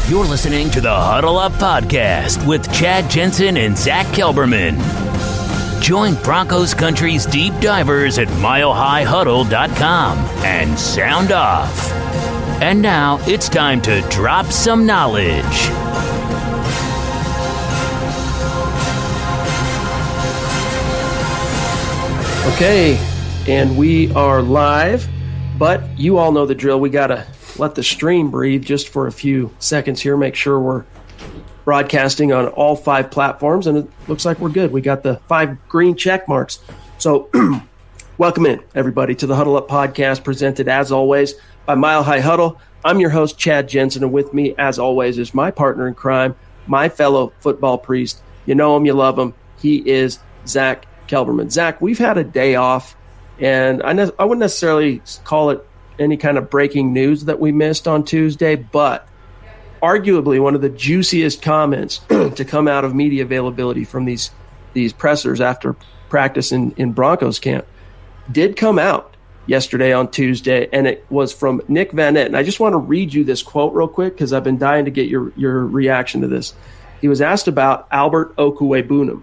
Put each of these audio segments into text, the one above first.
You're listening to the Huddle Up Podcast with Chad Jensen and Zack Kelberman. Join Broncos Country's deep divers at milehighhuddle.com and sound off. And now it's time to drop some knowledge. Okay, and we are live, but you all know the drill. We got to let the stream breathe just for a few seconds here, make sure we're broadcasting on all 5 platforms, and it looks like we're good. We got the 5 green check marks. So welcome in, everybody, to the Huddle Up Podcast, presented, as always, by Mile High Huddle. I'm your host, Chad Jensen, and with me, as always, is my partner in crime, my fellow football priest. You know him, you love him. He is Zack Kelberman. Zack, we've had a day off, and I wouldn't necessarily call it any kind of breaking news that we missed on Tuesday, but arguably one of the juiciest comments to come out of media availability from these pressers after practice in Broncos camp did come out yesterday on Tuesday, and it was from Nick Vannett. And I just want to read you this quote real quick because I've been dying to get your reaction to this. He was asked about Albert Okwuegbunuam,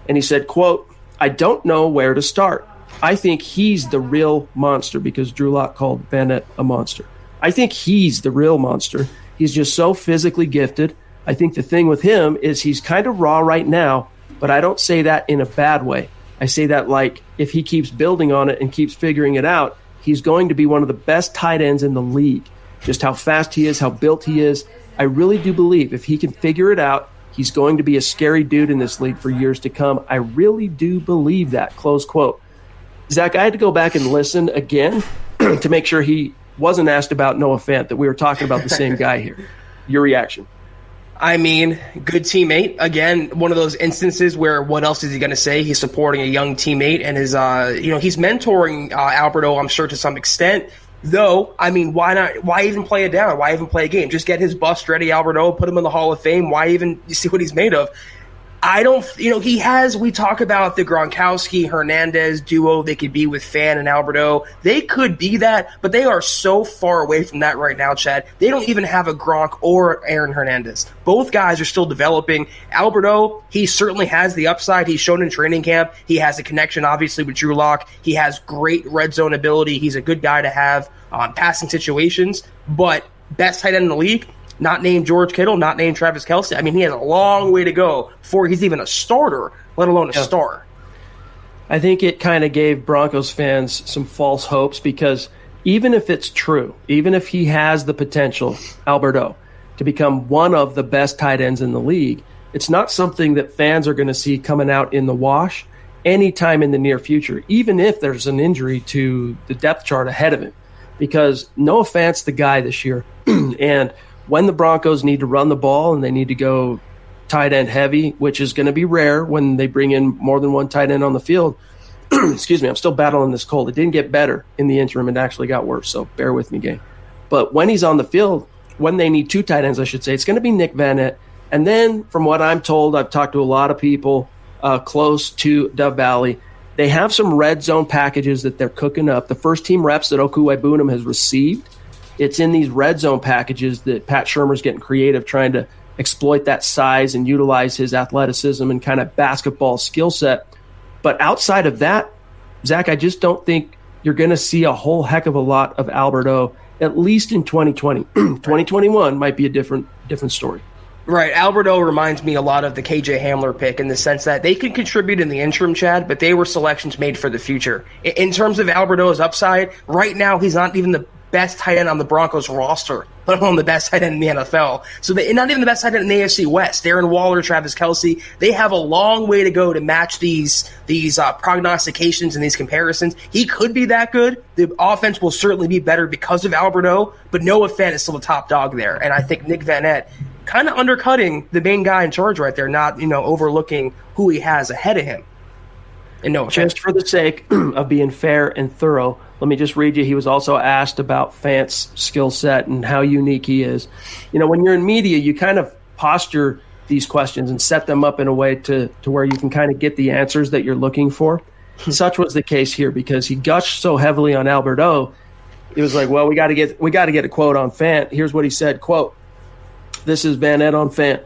and he said, quote, "I don't know where to start. I think he's the real monster," because Drew Lock called Vannett a monster. "I think he's the real monster. He's just so physically gifted. I think the thing with him is he's kind of raw right now, but I don't say that in a bad way. I say that like if he keeps building on it and keeps figuring it out, he's going to be one of the best tight ends in the league. Just how fast he is, how built he is. I really do believe if he can figure it out, he's going to be a scary dude in this league for years to come. I really do believe that," close quote. Zack, I had to go back and listen again to make sure he wasn't asked about Noah Fant, that we were talking about the same guy here. Your reaction? I mean, good teammate. Again, one of those instances where what else is he going to say? He's supporting a young teammate and he's mentoring Alberto, I'm sure, to some extent. Though, I mean, why not? Why even play it down? Why even play a game? Just get his bust ready, Alberto, put him in the Hall of Fame. Why even see what he's made of? We talk about the Gronkowski Hernandez duo. They could be with Fant and Alberto. They could be that, but they are so far away from that right now, Chad. They don't even have a Gronk or Aaron Hernandez. Both guys are still developing. Alberto, he certainly has the upside. He's shown in training camp. He has a connection, obviously, with Drew Lock. He has great red zone ability. He's a good guy to have on passing situations, but best tight end in the league? Not named George Kittle, not named Travis Kelce. I mean, he has a long way to go before he's even a starter, let alone a star. I think it kind of gave Broncos fans some false hopes because even if it's true, even if he has the potential, Alberto, to become one of the best tight ends in the league, it's not something that fans are going to see coming out in the wash anytime in the near future, even if there's an injury to the depth chart ahead of him. Because Noah Fant's the guy this year, and when the Broncos need to run the ball and they need to go tight end heavy, which is going to be rare when they bring in more than one tight end on the field. Excuse me, I'm still battling this cold. It didn't get better in the interim. It actually got worse, so bear with me, gang. But when he's on the field, when they need 2 tight ends, I should say, it's going to be Nick Vannett. And then from what I'm told, I've talked to a lot of people close to Dove Valley, they have some red zone packages that they're cooking up. The first team reps that Okwuegbunuam has received, it's in these red zone packages that Pat Shurmur's getting creative, trying to exploit that size and utilize his athleticism and kind of basketball skill set. But outside of that, Zack, I just don't think you're going to see a whole heck of a lot of Alberto, at least in 2020. 2021 might be a different story. Right. Alberto reminds me a lot of the KJ Hamler pick in the sense that they can contribute in the interim, Chad, but they were selections made for the future. In terms of Alberto's upside, right now he's not even the best tight end on the Broncos roster, let alone the best tight end in the NFL. So not even the best tight end in the AFC West. Darren Waller, Travis Kelce, they have a long way to go to match these prognostications and these comparisons. He could be that good. The offense will certainly be better because of Alberto, but Noah Fant is still a top dog there. And I think Nick Vannett kind of undercutting the main guy in charge right there, not overlooking who he has ahead of him. And no, just for the sake of being fair and thorough, let me just read you. He was also asked about Fant's skill set and how unique he is. When you're in media, you kind of posture these questions and set them up in a way to where you can kind of get the answers that you're looking for. Such was the case here because he gushed so heavily on Alberto. It was like, well, we got to get a quote on Fant. Here's what he said, quote, This is Vannett on Fant.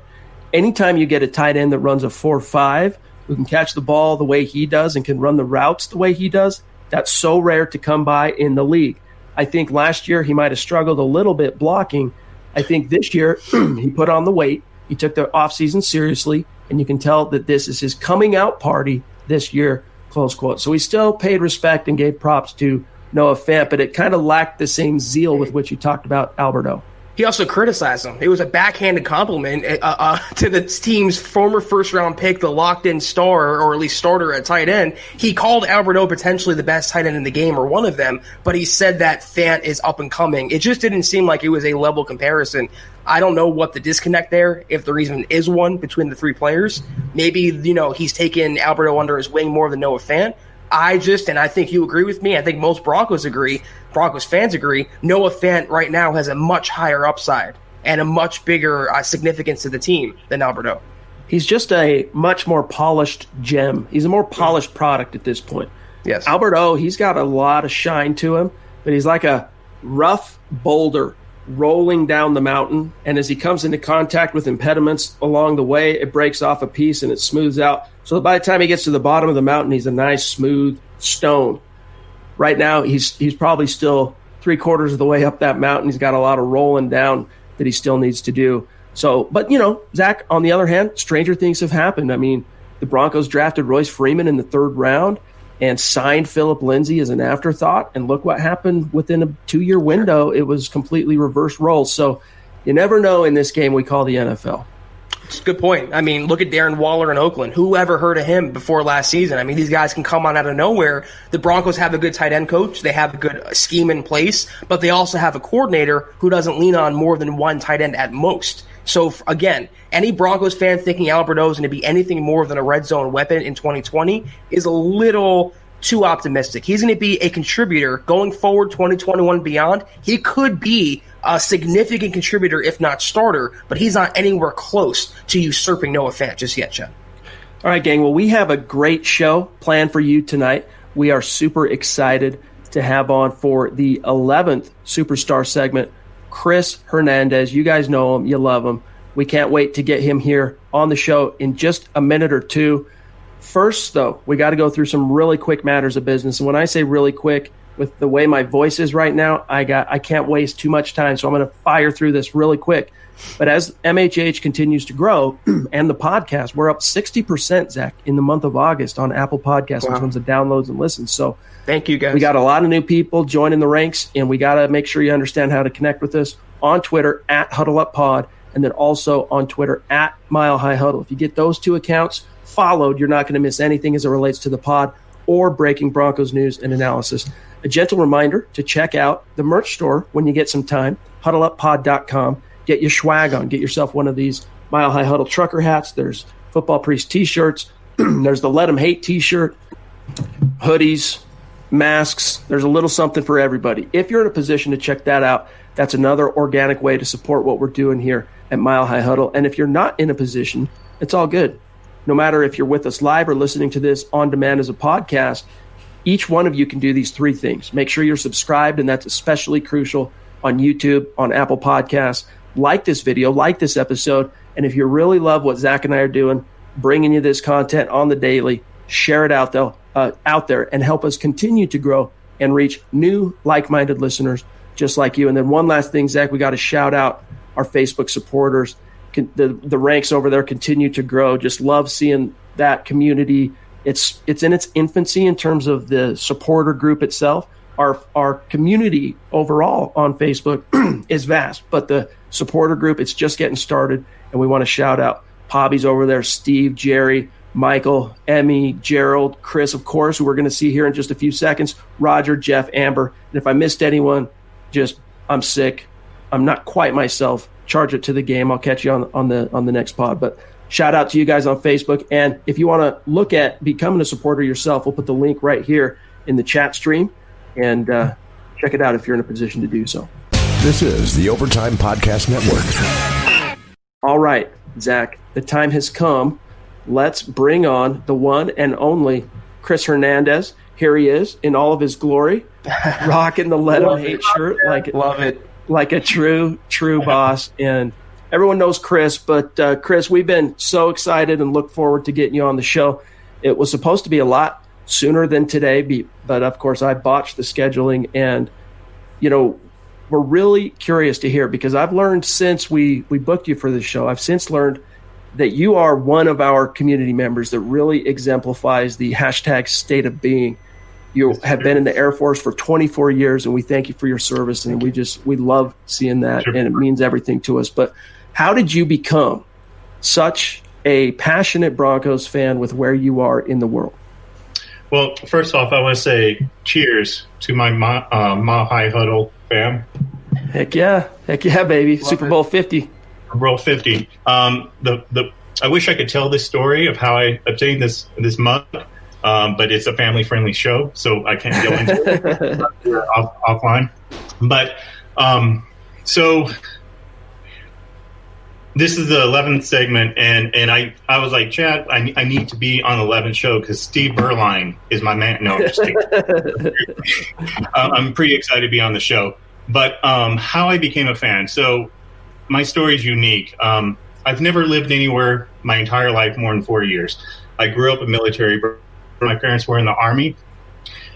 Anytime you get a tight end that runs a 4.5, who can catch the ball the way he does and can run the routes the way he does, that's so rare to come by in the league. I think last year he might have struggled a little bit blocking. I think this year he put on the weight. He took the offseason seriously, and you can tell that this is his coming out party this year, close quote. So he still paid respect and gave props to Noah Fant, but it kind of lacked the same zeal with which you talked about Alberto. He also criticized him. It was a backhanded compliment to the team's former first-round pick, the locked-in star, or at least starter at tight end. He called Alberto potentially the best tight end in the game, or one of them, but he said that Fant is up and coming. It just didn't seem like it was a level comparison. I don't know what the disconnect there, if there even is one, between the three players. Maybe, he's taken Alberto under his wing more than Noah Fant. And I think you agree with me, I think most Broncos fans agree, Noah Fant right now has a much higher upside and a much bigger significance to the team than Alberto. He's just a much more polished gem. He's a more polished product at this point. Yes. Alberto, he's got a lot of shine to him, but he's like a rough boulder rolling down the mountain, and as he comes into contact with impediments along the way, it breaks off a piece and it smooths out. So by the time he gets to the bottom of the mountain, he's a nice, smooth stone. Right now, he's probably still 3/4 of the way up that mountain. He's got a lot of rolling down that he still needs to do. So, but, Zach, on the other hand, stranger things have happened. I mean, the Broncos drafted Royce Freeman in the 3rd round and signed Phillip Lindsay as an afterthought. And look what happened within a 2-year window. It was completely reverse roles. So you never know in this game we call the NFL. It's a good point. I mean, look at Darren Waller in Oakland. Who ever heard of him before last season? I mean, these guys can come on out of nowhere. The Broncos have a good tight end coach. They have a good scheme in place, but they also have a coordinator who doesn't lean on more than one tight end at most. So, again, any Broncos fan thinking Alberto is going to be anything more than a red zone weapon in 2020 is a little too optimistic. He's going to be a contributor going forward, 2021 beyond. He could be a significant contributor, if not starter, but he's not anywhere close to usurping Noah Fant just yet, Chad. All right, gang. Well, we have a great show planned for you tonight. We are super excited to have on for the 11th Superstar segment, Chris Hernandez. You guys know him. You love him. We can't wait to get him here on the show in just a minute or two. First, though, we got to go through some really quick matters of business. And when I say really quick, with the way my voice is right now, I can't waste too much time. So I'm going to fire through this really quick. But as MHH continues to grow and the podcast, we're up 60%, Zach, in the month of August on Apple Podcasts in terms of downloads and listens. So thank you, guys. We got a lot of new people joining the ranks, and we got to make sure you understand how to connect with us on Twitter at HuddleUpPod, and then also on Twitter at Mile High Huddle. If you get those two accounts followed, you're not going to miss anything as it relates to the pod or breaking Broncos news and analysis. A gentle reminder to check out the merch store when you get some time, huddleuppod.com. Get your swag on. Get yourself one of these Mile High Huddle trucker hats. There's Football Priest T-shirts. There's the Let 'em Hate T-shirt, hoodies, masks. There's a little something for everybody. If you're in a position to check that out, that's another organic way to support what we're doing here at Mile High Huddle. And if you're not in a position, it's all good. No matter if you're with us live or listening to this on demand as a podcast, each one of you can do these three things. Make sure you're subscribed, and that's especially crucial on YouTube, on Apple Podcasts. Like this video, like this episode, and if you really love what Zach and I are doing, bringing you this content on the daily, share it out there and help us continue to grow and reach new like-minded listeners just like you. And then one last thing, Zach, we got to shout out our Facebook supporters. The ranks over there continue to grow. Just love seeing that community. It's in its infancy in terms of the supporter group itself. Our community overall on Facebook is vast, but the supporter group, it's just getting started, and we want to shout out Pobby's over there, Steve, Jerry, Michael, Emmy, Gerald, Chris, of course, who we're going to see here in just a few seconds, Roger, Jeff, Amber. And if I missed anyone, I'm sick. I'm not quite myself. Charge it to the game. I'll catch you on the next pod. But shout out to you guys on Facebook. And if you want to look at becoming a supporter yourself, we'll put the link right here in the chat stream. And check it out if you're in a position to do so. This is the Overtime Podcast Network. All right, Zach, the time has come. Let's bring on the one and only Chris Hernandez. Here he is in all of his glory, rocking the Let 'em Hate shirt like a true boss. And everyone knows Chris, but Chris, we've been so excited and look forward to getting you on the show. It was supposed to be a lot sooner than today, but of course I botched the scheduling, and we're really curious to hear, because I've learned since we booked you for this show, I've since learned that you are one of our community members that really exemplifies the hashtag state of being. You have been in the Air Force for 24 years, and we thank you for your service, and we love seeing that, and it means everything to us. But how did you become such a passionate Broncos fan with where you are in the world? Well, first off, I want to say cheers to my Mile High Huddle fam. Heck yeah, baby. Love Super Bowl 50. Super Bowl 50. I wish I could tell this story of how I obtained this mug, but it's a family-friendly show, so I can't go into it offline. But so this is the 11th segment, and I was like, Chad, I need to be on the 11th show because Steve Berline is my man. No, I'm just kidding. I'm pretty excited to be on the show. But how I became a fan. So my story is unique. I've never lived anywhere my entire life more than 4 years. I grew up in military. My parents were in the Army.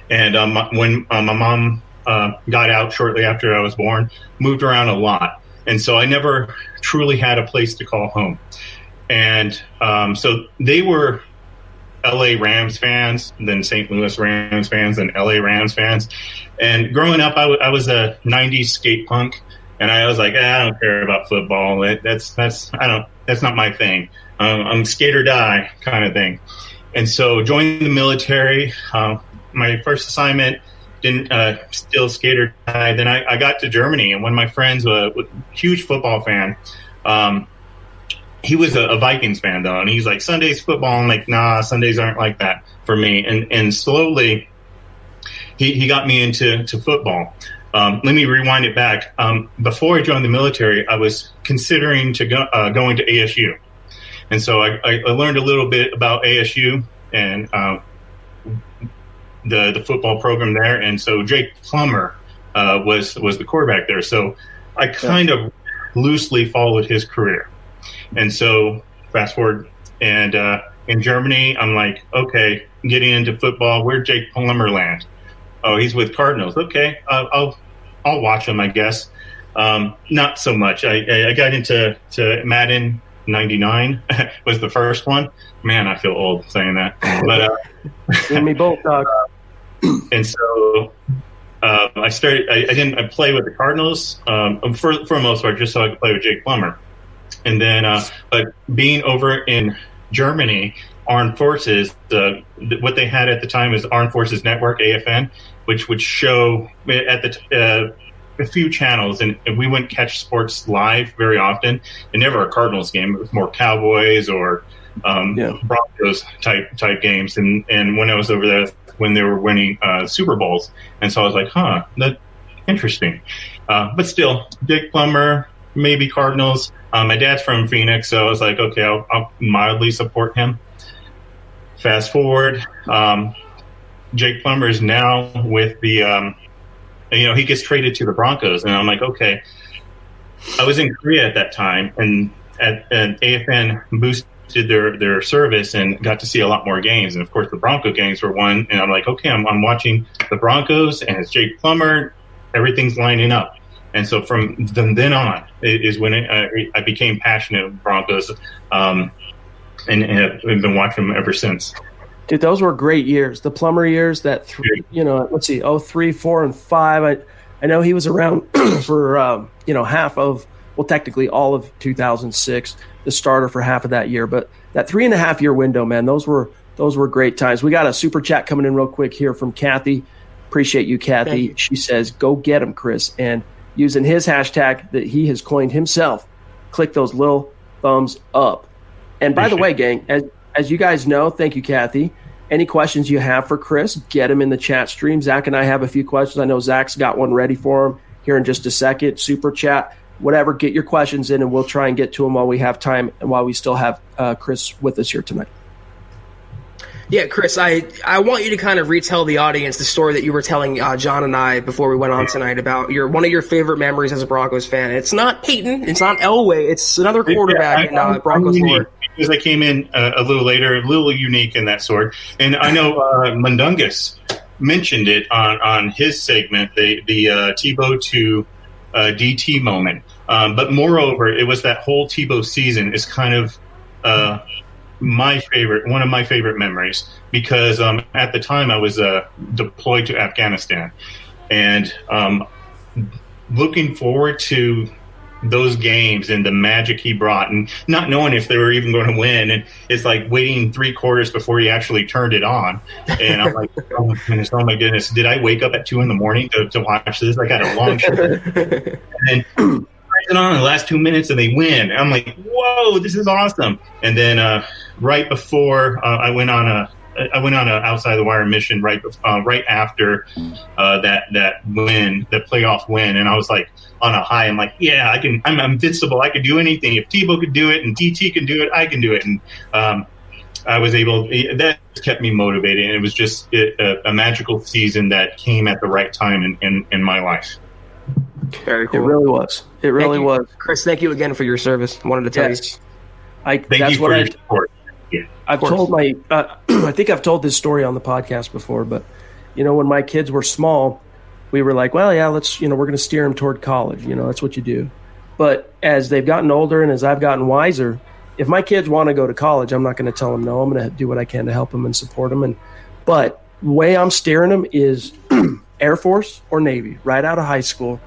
And when my mom got out shortly after I was born, moved around a lot. And so I never truly had a place to call home. And so they were LA Rams fans, then St. Louis Rams fans, and LA Rams fans. And growing up, I was a 90s skate punk. And I was like, I don't care about football. That's not my thing. I'm skate or die kind of thing. And so joining the military, my first assignment, didn't still skate or die. Then I got to Germany, and one of my friends, a huge football fan, he was a Vikings fan though, and he's like, Sunday's football. I'm like, nah, Sundays aren't like that for me. And slowly, he got me into football. Let me rewind it back. Before I joined the military, I was considering going to ASU, and so I learned a little bit about ASU and the football program there. And so Jake Plummer was the quarterback there. So I kind of loosely followed his career. And so fast forward, and in Germany, I'm like, okay, getting into football, where'd Jake Plummer land? Oh, he's with Cardinals. Okay, I'll watch him, I guess. Not so much. I got into Madden 99 was the first one. Man, I feel old saying that. But and me both, dog. And so I started. I play with the Cardinals for the most part, just so I could play with Jake Plummer. And then, but being over in Germany, Armed Forces, what they had at the time is Armed Forces Network, AFN, which would show at a few channels, and we wouldn't catch sports live very often. And never a Cardinals game; it was more Cowboys or Broncos type games. And when I was over there, when they were winning Super Bowls, and so I was like, that's interesting. But still, Jake Plummer, maybe Cardinals. My dad's from Phoenix, so I was like, okay, I'll mildly support him. Fast forward, Jake Plummer is now with the, he gets traded to the Broncos, and I'm like, okay. I was in Korea at that time, and AFN boosted their service and got to see a lot more games. And of course, the Bronco games were one, and I'm like, okay, I'm watching the Broncos, and it's Jake Plummer. Everything's lining up. And so from then on is when I became passionate with Broncos, and have been watching them ever since. Dude, those were great years. The Plummer years, that let's see, 03, 4, and 5. I know he was around for half of, well, technically all of 2006, the starter for half of that year. But that 3.5 year window, man, those were great times. We got a super chat coming in real quick here from Kathy. Appreciate you, Kathy. She says, "Go get him, Chris," and using his hashtag that he has coined himself, click those little thumbs up. And by the way, gang, as you guys know, thank you, Kathy. Any questions you have for Chris, get them in the chat stream. Zach and I have a few questions. I know Zach's got one ready for him here in just a second. Super chat, whatever, get your questions in, and we'll try and get to them while we have time and while we still have Chris with us here tonight. Yeah, Chris, I want you to kind of retell the audience the story that you were telling John and I before we went on tonight about one of your favorite memories as a Broncos fan. It's not Peyton, it's not Elway, it's another quarterback in Broncos lore. Because I came in a little later, a little unique in that sort. And I know Mundungus mentioned it on his segment, the Tebow to DT moment. But moreover, it was that whole Tebow season is kind of one of my favorite memories, because at the time I was deployed to Afghanistan, and looking forward to those games and the magic he brought, and not knowing if they were even going to win, and it's like waiting 3 quarters before he actually turned it on, and I'm like, oh my goodness, did I wake up at 2 a.m. to watch this? I got a long shift, and then it on in the last 2 minutes and they win. I'm like, whoa, this is awesome. And then right before I went on a outside the wire mission right after that win, the playoff win, and I was like on a high. I'm like, yeah, I'm invincible. I could do anything. If Tebow could do it and DT can do it, I can do it. And I was able. That kept me motivated, and it was just a magical season that came at the right time in my life. Very cool. It really was. It really was. Chris, thank you again for your service. I wanted to tell you. Thank you for your support. I've told I think I've told this story on the podcast before, but when my kids were small, we were like, well, yeah, let's, we're going to steer them toward college. That's what you do. But as they've gotten older and as I've gotten wiser, if my kids want to go to college, I'm not going to tell them no. I'm going to do what I can to help them and support them. But the way I'm steering them is Air Force or Navy, right out of high school.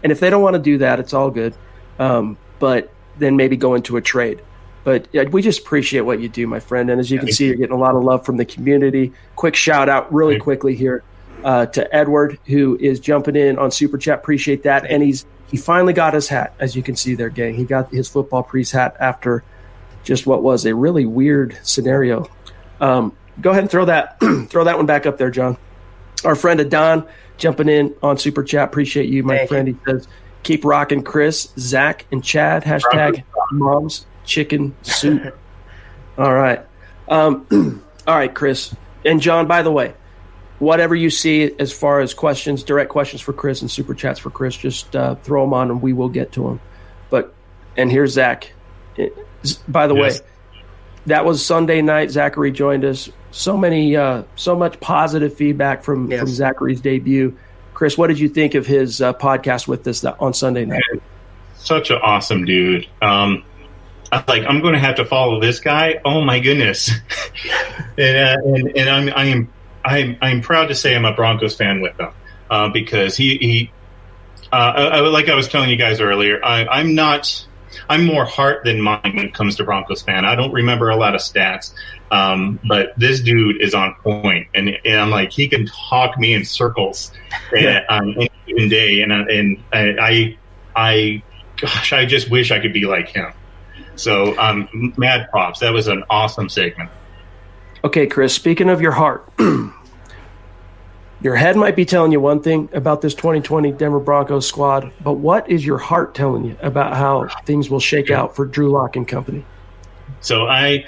And if they don't want to do that, it's all good. But then maybe go into a trade. But we just appreciate what you do, my friend. And as you can see, you're getting a lot of love from the community. Quick shout out really quickly here to Edward, who is jumping in on Super Chat. Appreciate that. And he finally got his hat, as you can see there, gang. He got his football priest hat after just what was a really weird scenario. Go ahead and throw that one back up there, John. Our friend Adon jumping in on Super Chat. Appreciate you, my friend. He says, keep rocking Chris, Zach, and Chad. Hashtag moms chicken soup. All right. All right, Chris. And John, by the way, whatever you see as far as questions, direct questions for Chris and Super Chats for Chris, just throw them on and we will get to them. And here's Zach. By the way, that was Sunday night. Zachary joined us. So much positive feedback from Zachary's debut. Chris, what did you think of his podcast with us on Sunday night? Such an awesome dude. I'm going to have to follow this guy. Oh my goodness! and I'm proud to say I'm a Broncos fan with him because he like I was telling you guys earlier, I'm more heart than mind when it comes to Broncos fan. I don't remember a lot of stats, but this dude is on point, and I'm like, he can talk me in circles on any given day, and I just wish I could be like him. So mad props. That was an awesome segment. Okay, Chris, speaking of your heart, your head might be telling you one thing about this 2020 Denver Broncos squad, but what is your heart telling you about how things will shake out for Drew Lock and company? So I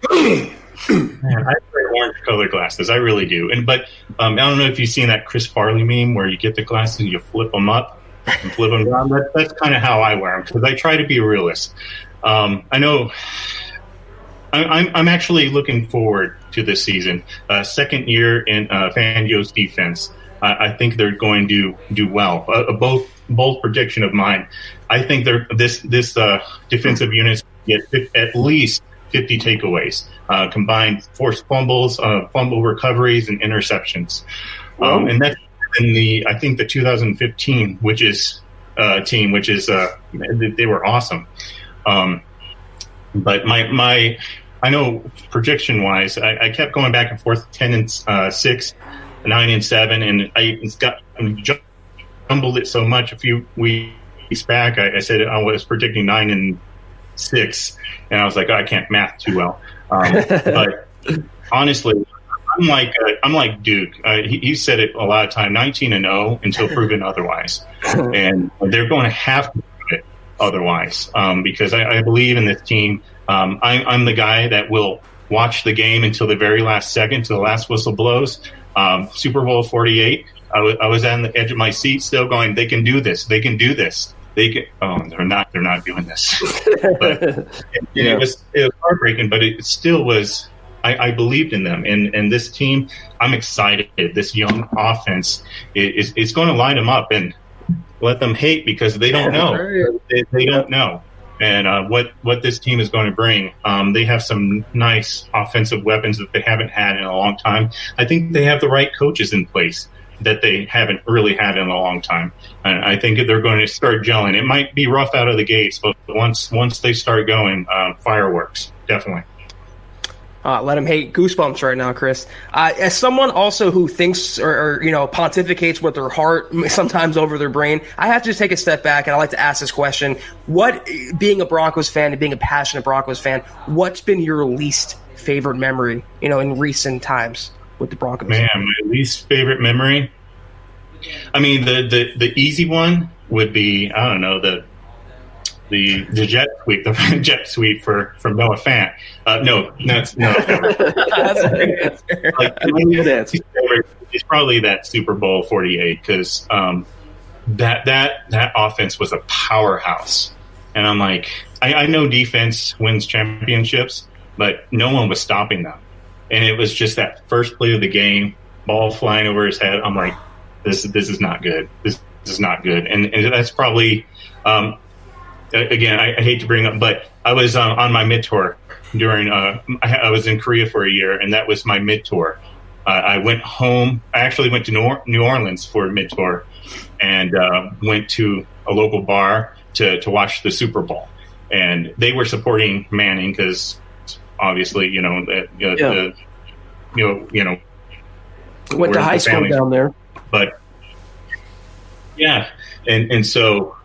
wear orange-colored glasses. I really do. But I don't know if you've seen that Chris Farley meme where you get the glasses and you flip them up and flip them down. That's kind of how I wear them because I try to be a realist. I know I'm actually looking forward to this season. Second year in Fangio's defense. I think they're going to do well. Bold prediction of mine. I think this defensive unit get at least 50 takeaways, combined forced fumbles, fumble recoveries, and interceptions. And that's in the 2015, which is team, which is they were awesome. But I know prediction wise, I kept going back and forth 10-6, 9-7, and I jumbled it so much a few weeks back. I said I was predicting 9-6, and I was like, I can't math too well. But honestly, I'm like Duke. He said it a lot of time, 19-0 until proven otherwise, and they're going to have to do it otherwise because I believe in this team. I'm the guy that will watch the game until the very last second, till the last whistle blows. Super Bowl 48. I was on the edge of my seat, still going, "They can do this. They can do this. They can." Oh, they're not. They're not doing this. But it was heartbreaking, but it still was. I believed in them, and this team. I'm excited. This young offense is going to line them up and let them hate because they don't know. They don't know. And what this team is going to bring. They have some nice offensive weapons that they haven't had in a long time. I think they have the right coaches in place that they haven't really had in a long time. And I think they're going to start gelling. It might be rough out of the gates, but once they start going, fireworks, definitely. Let him hate. Goosebumps right now, Chris. As someone also who thinks or pontificates with their heart, sometimes over their brain, I have to just take a step back, and I like to ask this question. What, being a Broncos fan and being a passionate Broncos fan, what's been your least favorite memory, in recent times with the Broncos? Man, my least favorite memory? I mean, the easy one would be, I don't know, the jet sweep from Noah Fant. No. That's a great answer. It's probably that Super Bowl 48 because that offense was a powerhouse, and I'm like, I know defense wins championships, but no one was stopping them, and it was just that first play of the game, ball flying over his head. I'm like, this is not good. This is not good, and that's probably. Again, I hate to bring up, but I was on my mid-tour during I was in Korea for a year, and that was my mid-tour. I went home. I actually went to New Orleans for a mid-tour and went to a local bar to watch the Super Bowl. And they were supporting Manning because obviously, went to high school down there. But yeah, and so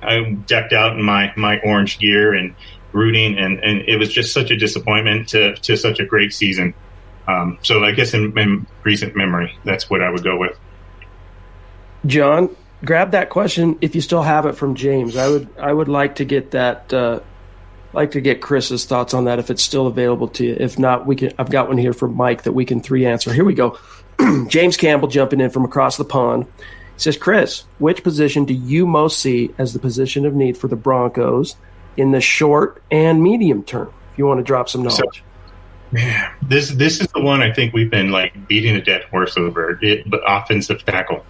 I decked out in my orange gear and rooting, and it was just such a disappointment to such a great season. So I guess in recent memory, that's what I would go with. John, grab that question if you still have it from James. I would like to get that. Like to get Chris's thoughts on that if it's still available to you. If not, I've got one here from Mike that we can 3 answer. Here we go. James Campbell jumping in from across the pond. He says, Chris, which position do you most see as the position of need for the Broncos in the short and medium term? If you want to drop some knowledge. Yeah, this is the one I think we've been beating a dead horse over. But offensive tackle,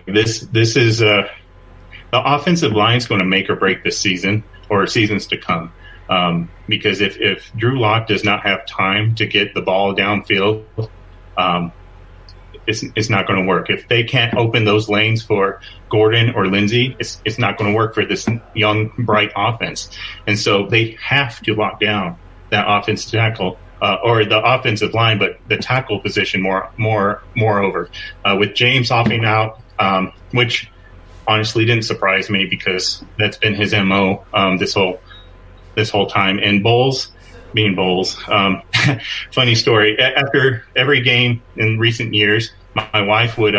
this is the offensive line is going to make or break this season or seasons to come. Because if Drew Lock does not have time to get the ball downfield, it's not going to work. If they can't open those lanes for Gordon or Lindsey, it's not going to work for this young, bright offense. And so they have to lock down that offensive tackle or the offensive line, but the tackle position moreover. With James opting out, which honestly didn't surprise me because that's been his MO this whole time. And Bowles. Funny story. After every game in recent years, my wife would.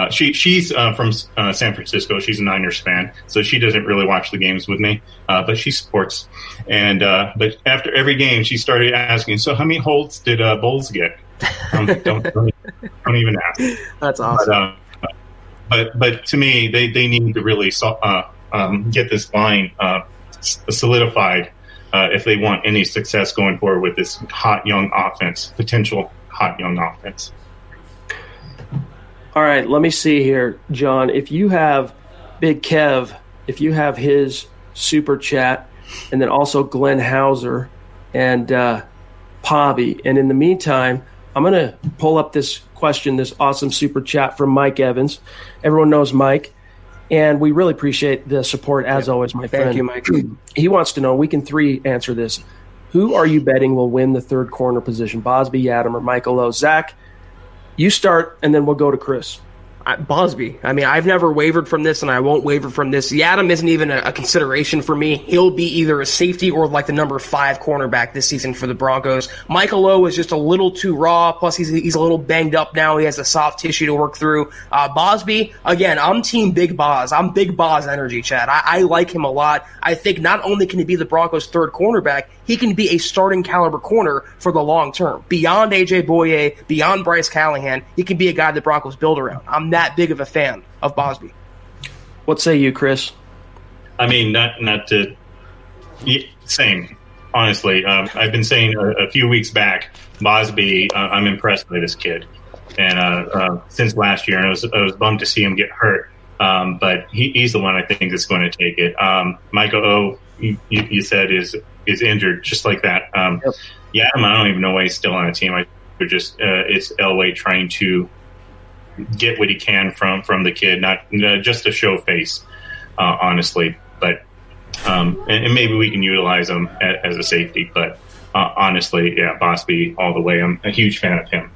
She's from San Francisco. She's a Niners fan, so she doesn't really watch the games with me, but she supports. And but after every game, she started asking, "So how many holds did Bowles get?" Don't even ask. That's awesome. But to me, they need to really get this line solidified. If they want any success going forward with this potential hot young offense. All right, let me see here, John. If you have Big Kev, if you have his super chat, and then also Glenn Hauser and Pobby. And in the meantime, I'm going to pull up this question, this awesome super chat from Mike Evans. Everyone knows Mike. And we really appreciate the support, as always, my friend. Thank you, Mike. He wants to know, we can 3 answer this. Who are you betting will win the third corner position, Bosby, Yadam, or Michael O? Zach, you start, and then we'll go to Chris. Bosby. I mean, I've never wavered from this, and I won't waver from this. Yadam isn't even a consideration for me. He'll be either a safety or like the number 5 cornerback this season for the Broncos. Michael Lowe is just a little too raw, plus he's a little banged up now. He has a soft tissue to work through. Bosby, again, I'm team Big Boz. I'm Big Boz energy, Chad. I like him a lot. I think not only can he be the Broncos' 3rd cornerback, he can be a starting caliber corner for the long term. Beyond A.J. Boye, beyond Bryce Callahan, he can be a guy the Broncos build around. I'm that big of a fan of Bosby. What say you, Chris? I mean, not to same. Honestly, I've been saying a few weeks back, Bosby. I'm impressed by this kid, and since last year, and I was bummed to see him get hurt. But he's the one I think that's going to take it. Michael O, you said is injured just like that. Yep. Yeah, I don't even know why he's still on a team. It's Elway trying to get what he can from the kid, not just to show face, honestly. But and maybe we can utilize him as a safety. But honestly, yeah, Bosby all the way. I'm a huge fan of him.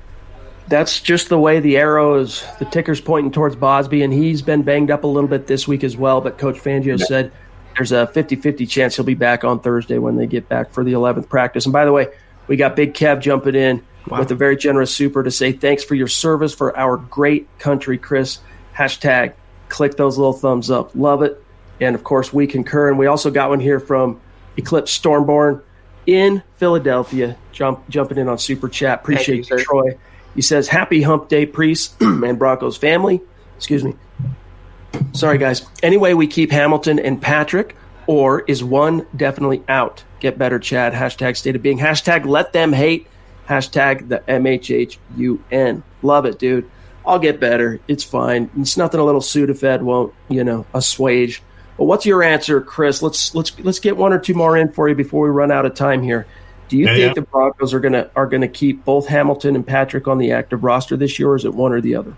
That's just the way the arrow is. The ticker's pointing towards Bosby, and he's been banged up a little bit this week as well. But Coach Fangio said there's a 50-50 chance he'll be back on Thursday when they get back for the 11th practice. And by the way, we got Big Kev jumping in with a very generous super to say thanks for your service for our great country, Chris. Hashtag click those little thumbs up. Love it. And, of course, we concur. And we also got one here from Eclipse Stormborn in Philadelphia, jumping in on Super Chat. Appreciate you, Troy. He says, happy hump day, Priest and Broncos family. Excuse me. Sorry, guys. Anyway, we keep Hamilton and Patrick, or is one definitely out? Get better, Chad. Hashtag state of being. Hashtag let them hate. Hashtag the MHHUN. Love it, dude. I'll get better. It's fine. It's nothing a little Sudafed won't, assuage. But what's your answer, Chris? Let's get one or two more in for you before we run out of time here. Do you think the Broncos are gonna keep both Hamilton and Patrick on the active roster this year, or is it one or the other?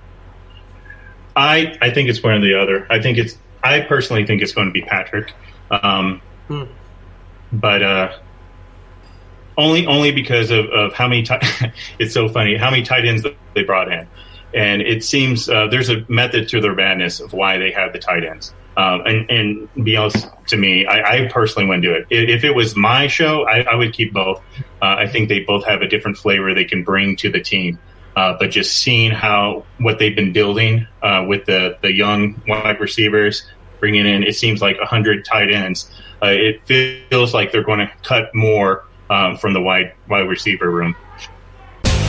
I think it's one or the other. I personally think it's going to be Patrick, but only because of how many. It's so funny how many tight ends that they brought in, and it seems there's a method to their madness of why they have the tight ends. And be honest to me, I personally wouldn't do it. If it was my show, I would keep both. I think they both have a different flavor they can bring to the team. But just seeing what they've been building with the young wide receivers, bringing in, it seems like 100 tight ends. It feels like they're going to cut more from the wide receiver room.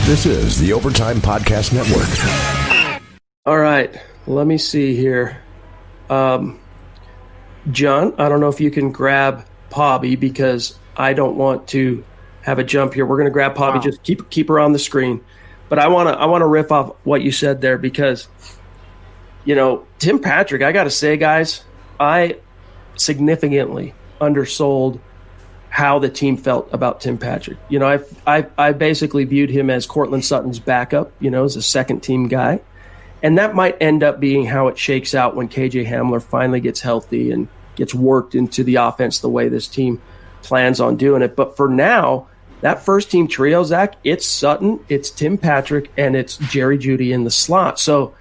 This is the Overtime Podcast Network. All right, let me see here. John, I don't know if you can grab Pobby because I don't want to have a jump here. We're going to grab Pobby. Wow. Just keep her on the screen. But I want to riff off what you said there because, Tim Patrick, I got to say, guys, I significantly undersold how the team felt about Tim Patrick. I basically viewed him as Cortland Sutton's backup, as a second-team guy. And that might end up being how it shakes out when KJ Hamler finally gets healthy and gets worked into the offense the way this team plans on doing it. But for now, that first-team trio, Zach, it's Sutton, it's Tim Patrick, and it's Jerry Jeudy in the slot. So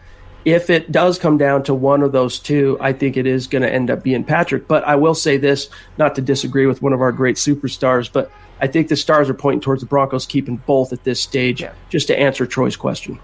if it does come down to one of those two, I think it is going to end up being Patrick. But I will say this, not to disagree with one of our great superstars, but I think the stars are pointing towards the Broncos keeping both at this stage, just to answer Troy's question.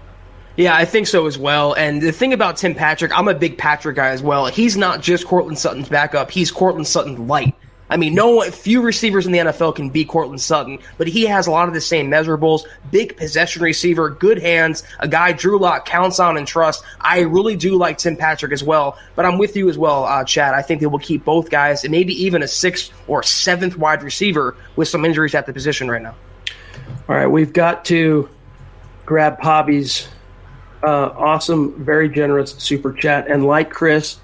Yeah, I think so as well. And the thing about Tim Patrick, I'm a big Patrick guy as well. He's not just Cortland Sutton's backup. He's Cortland Sutton light. I mean, few receivers in the NFL can be Cortland Sutton, but he has a lot of the same measurables. Big possession receiver, good hands, a guy Drew Lock counts on and trusts. I really do like Tim Patrick as well, but I'm with you as well, Chad. I think they will keep both guys and maybe even a 6th or 7th wide receiver with some injuries at the position right now. All right, we've got to grab Pobby's awesome, very generous super chat. And like Chris,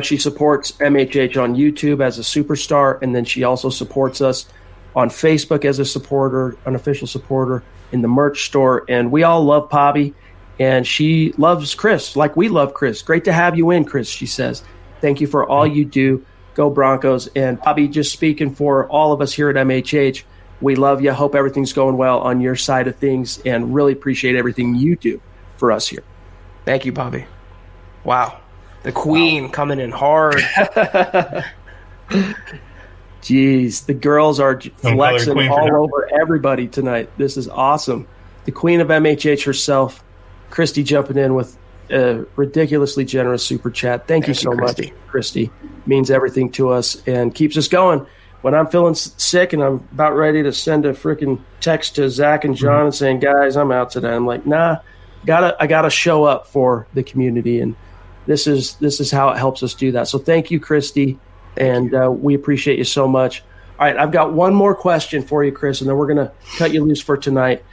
she supports MHH on YouTube as a superstar, and then she also supports us on Facebook as a supporter, an official supporter in the merch store. And we all love Pobby, and she loves Chris like we love Chris. Great to have you in, Chris, she says. Thank you for all you do. Go Broncos. And Pobby, just speaking for all of us here at MHH, we love you. Hope everything's going well on your side of things, and really appreciate everything you do for us here. Thank you, Bobby. Wow. The queen coming in hard. Jeez, the girls are flexing all over everybody tonight. This is awesome. The queen of MHH herself, Christy, jumping in with a ridiculously generous super chat. Thank you so much, Christy. Means everything to us and keeps us going. When I'm feeling sick and I'm about ready to send a freaking text to Zach and John and saying, guys, I'm out today, I'm like, nah, I gotta show up for the community, and this is how it helps us do that. So thank you, Christy, and we appreciate you so much. All right, I've got one more question for you, Chris, and then we're gonna cut you loose for tonight.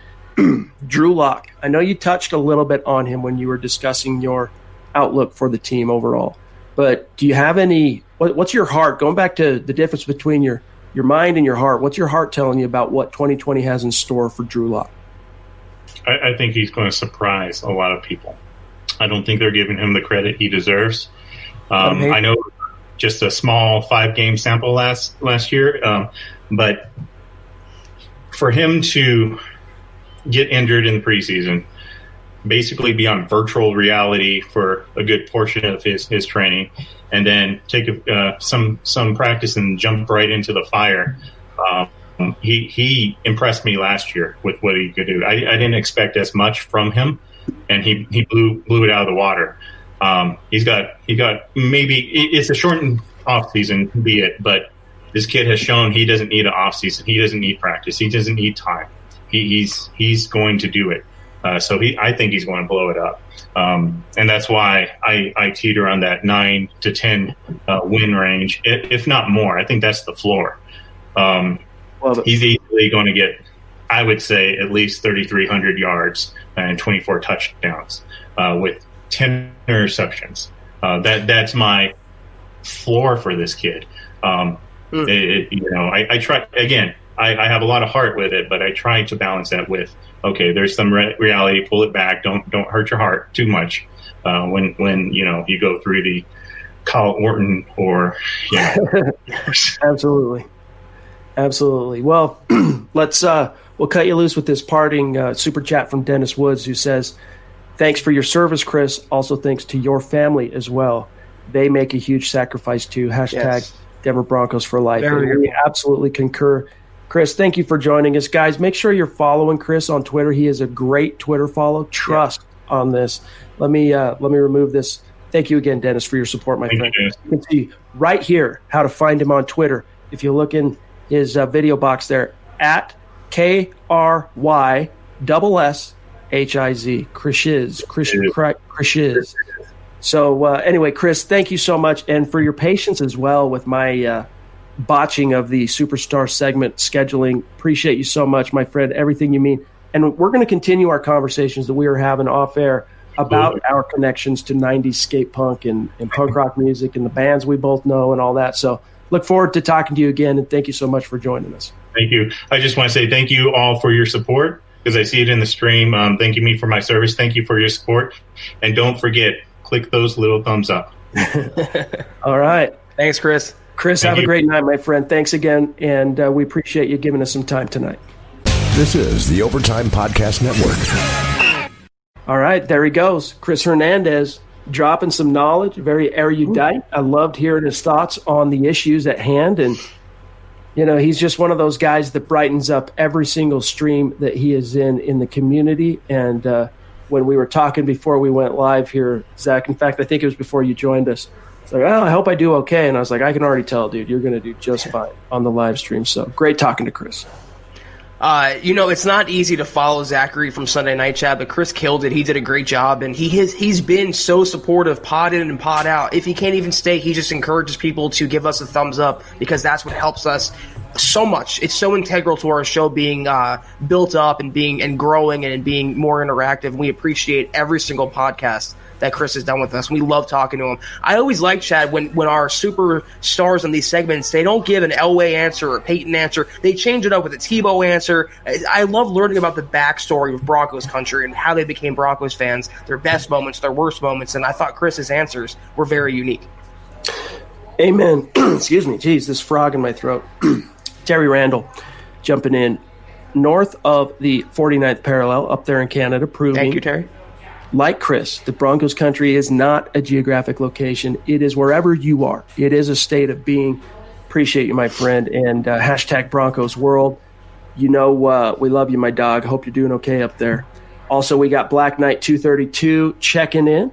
Drew Lock, I know you touched a little bit on him when you were discussing your outlook for the team overall, but do you have any? What's your heart, going back to the difference between your mind and your heart, what's your heart telling you about what 2020 has in store for Drew Lock? I think he's going to surprise a lot of people. I don't think they're giving him the credit he deserves. I know just a small 5-game sample last year, but for him to get injured in the preseason, basically be on virtual reality for a good portion of his training, and then take some practice and jump right into the fire. He impressed me last year with what he could do. I didn't expect as much from him, and he blew it out of the water. He got maybe it's a shortened off season, be it, but this kid has shown he doesn't need an off season. He doesn't need practice. He doesn't need time. He's going to do it. So I think he's going to blow it up. And that's why I teeter on that 9 to 10 win range, if not more. I think that's the floor. He's easily going to get, I would say, at least 3,300 yards and 24 touchdowns with 10 interceptions. That's my floor for this kid. I try again. I have a lot of heart with it, but I try to balance that with, okay, there's some reality. Pull it back. Don't hurt your heart too much when you go through the Kyle Orton or Absolutely. Well, we'll cut you loose with this parting super chat from Dennis Woods, who says, "Thanks for your service, Chris. Also thanks to your family as well. They make a huge sacrifice too. # Denver Broncos for life." We absolutely concur. Chris, thank you for joining us. Guys, make sure you're following Chris on Twitter. He is a great Twitter follow. Trust on this. Let me remove this. Thank you again, Dennis, for your support, my friend. You can see right here how to find him on Twitter. If you look in his video box there, at KRYSSHIZ, Chris. So anyway, Chris, thank you so much, and for your patience as well with my botching of the Superstar segment scheduling. Appreciate you so much, my friend, everything you mean. And we're going to continue our conversations that we were having off air about our connections to 90s skate punk and punk rock music and the bands we both know and all that. So look forward to talking to you again, and thank you so much for joining us. Thank you. I just want to say thank you all for your support, because I see it in the stream. Thank you me for my service. Thank you for your support. And don't forget, click those little thumbs up. All right. Thanks, Chris. Chris, have a great night, my friend. Thanks again, and we appreciate you giving us some time tonight. This is the Overtime Podcast Network. All right, there he goes. Chris Hernandez dropping some knowledge, very erudite. I loved hearing his thoughts on the issues at hand, and he's just one of those guys that brightens up every single stream that he is in the community. And when we were talking before we went live here, Zach, in fact, I think it was before you joined us, it's like, I hope I do okay. And I was like, I can already tell, dude, you're going to do just fine on the live stream. So great talking to Chris. It's not easy to follow Zachary from Sunday Night Chat, but Chris killed it. He did a great job, and he's been so supportive, pod in and pod out. If he can't even stay, he just encourages people to give us a thumbs up, because that's what helps us so much. It's so integral to our show being built up and growing and being more interactive. And we appreciate every single podcast that Chris has done with us. We love talking to him. I always like, Chad, when our superstars on these segments, they don't give an Elway answer or a Peyton answer. They change it up with a Tebow answer. I love learning about the backstory of Broncos country and how they became Broncos fans, their best moments, their worst moments, and I thought Chris's answers were very unique. Amen. Excuse me. Jeez, this frog in my throat. Terry Randall jumping in north of the 49th parallel up there in Canada, proving. Thank you, Terry. like Chris, the Broncos country is not a geographic location. It is wherever you are. It is a state of being. Appreciate you, my friend. And hashtag Broncos World. You know, we love you, my dog. Hope you're doing okay up there. Also, we got Black Knight 232 checking in.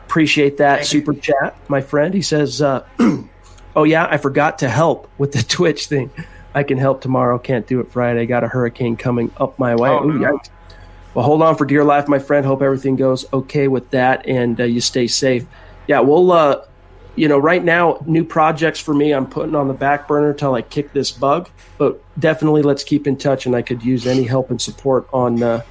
Appreciate that super chat, my friend. He says, oh, yeah, I forgot to help with the Twitch thing. I can help tomorrow. Can't do it Friday. Got a hurricane coming up my way. Oh, no. Yikes. Well, hold on for dear life, my friend. Hope everything goes okay with that and you stay safe. Yeah, we'll, right now, new projects for me I'm putting on the back burner until I kick this bug. But definitely let's keep in touch, and I could use any help and support on the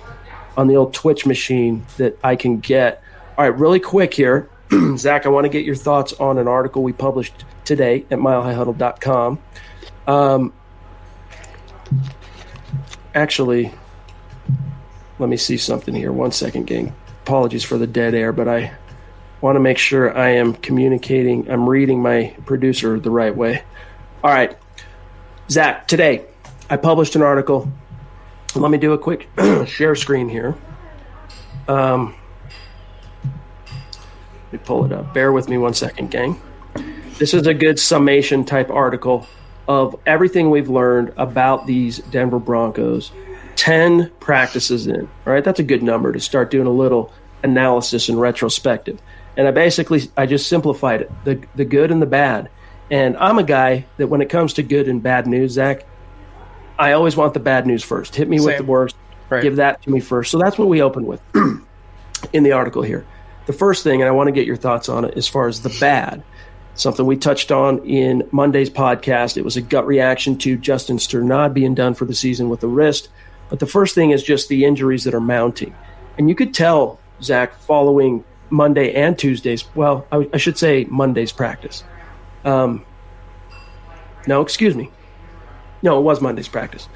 old Twitch machine that I can get. All right, really quick here. Zach, I want to get your thoughts on an article we published today at milehighhuddle.com. Actually, let me see something here. 1 second, gang. Apologies for the dead air, but I want to make sure I am communicating. I'm reading my producer the right way. All right. Zach, today I published an article. Let me do a quick share screen here. Let me pull it up. Bear with me 1 second, gang. This is a good summation type article of everything we've learned about these Denver Broncos. 10 practices in, all right? That's a good number to start doing a little analysis and retrospective. And I just simplified it, the good and the bad. And I'm a guy that when it comes to good and bad news, Zach, I always want the bad news first. Hit me with the worst. Right. Give that to me first. So that's what we open with in the article here. The first thing, and I want to get your thoughts on it as far as the bad, something we touched on in Monday's podcast. It was a gut reaction to Justin Sternad being done for the season with the wrist. But the first thing is just the injuries that are mounting. And you could tell, Zach, following Monday and Tuesday's, well, I should say Monday's practice. No, excuse me. No, it was Monday's practice.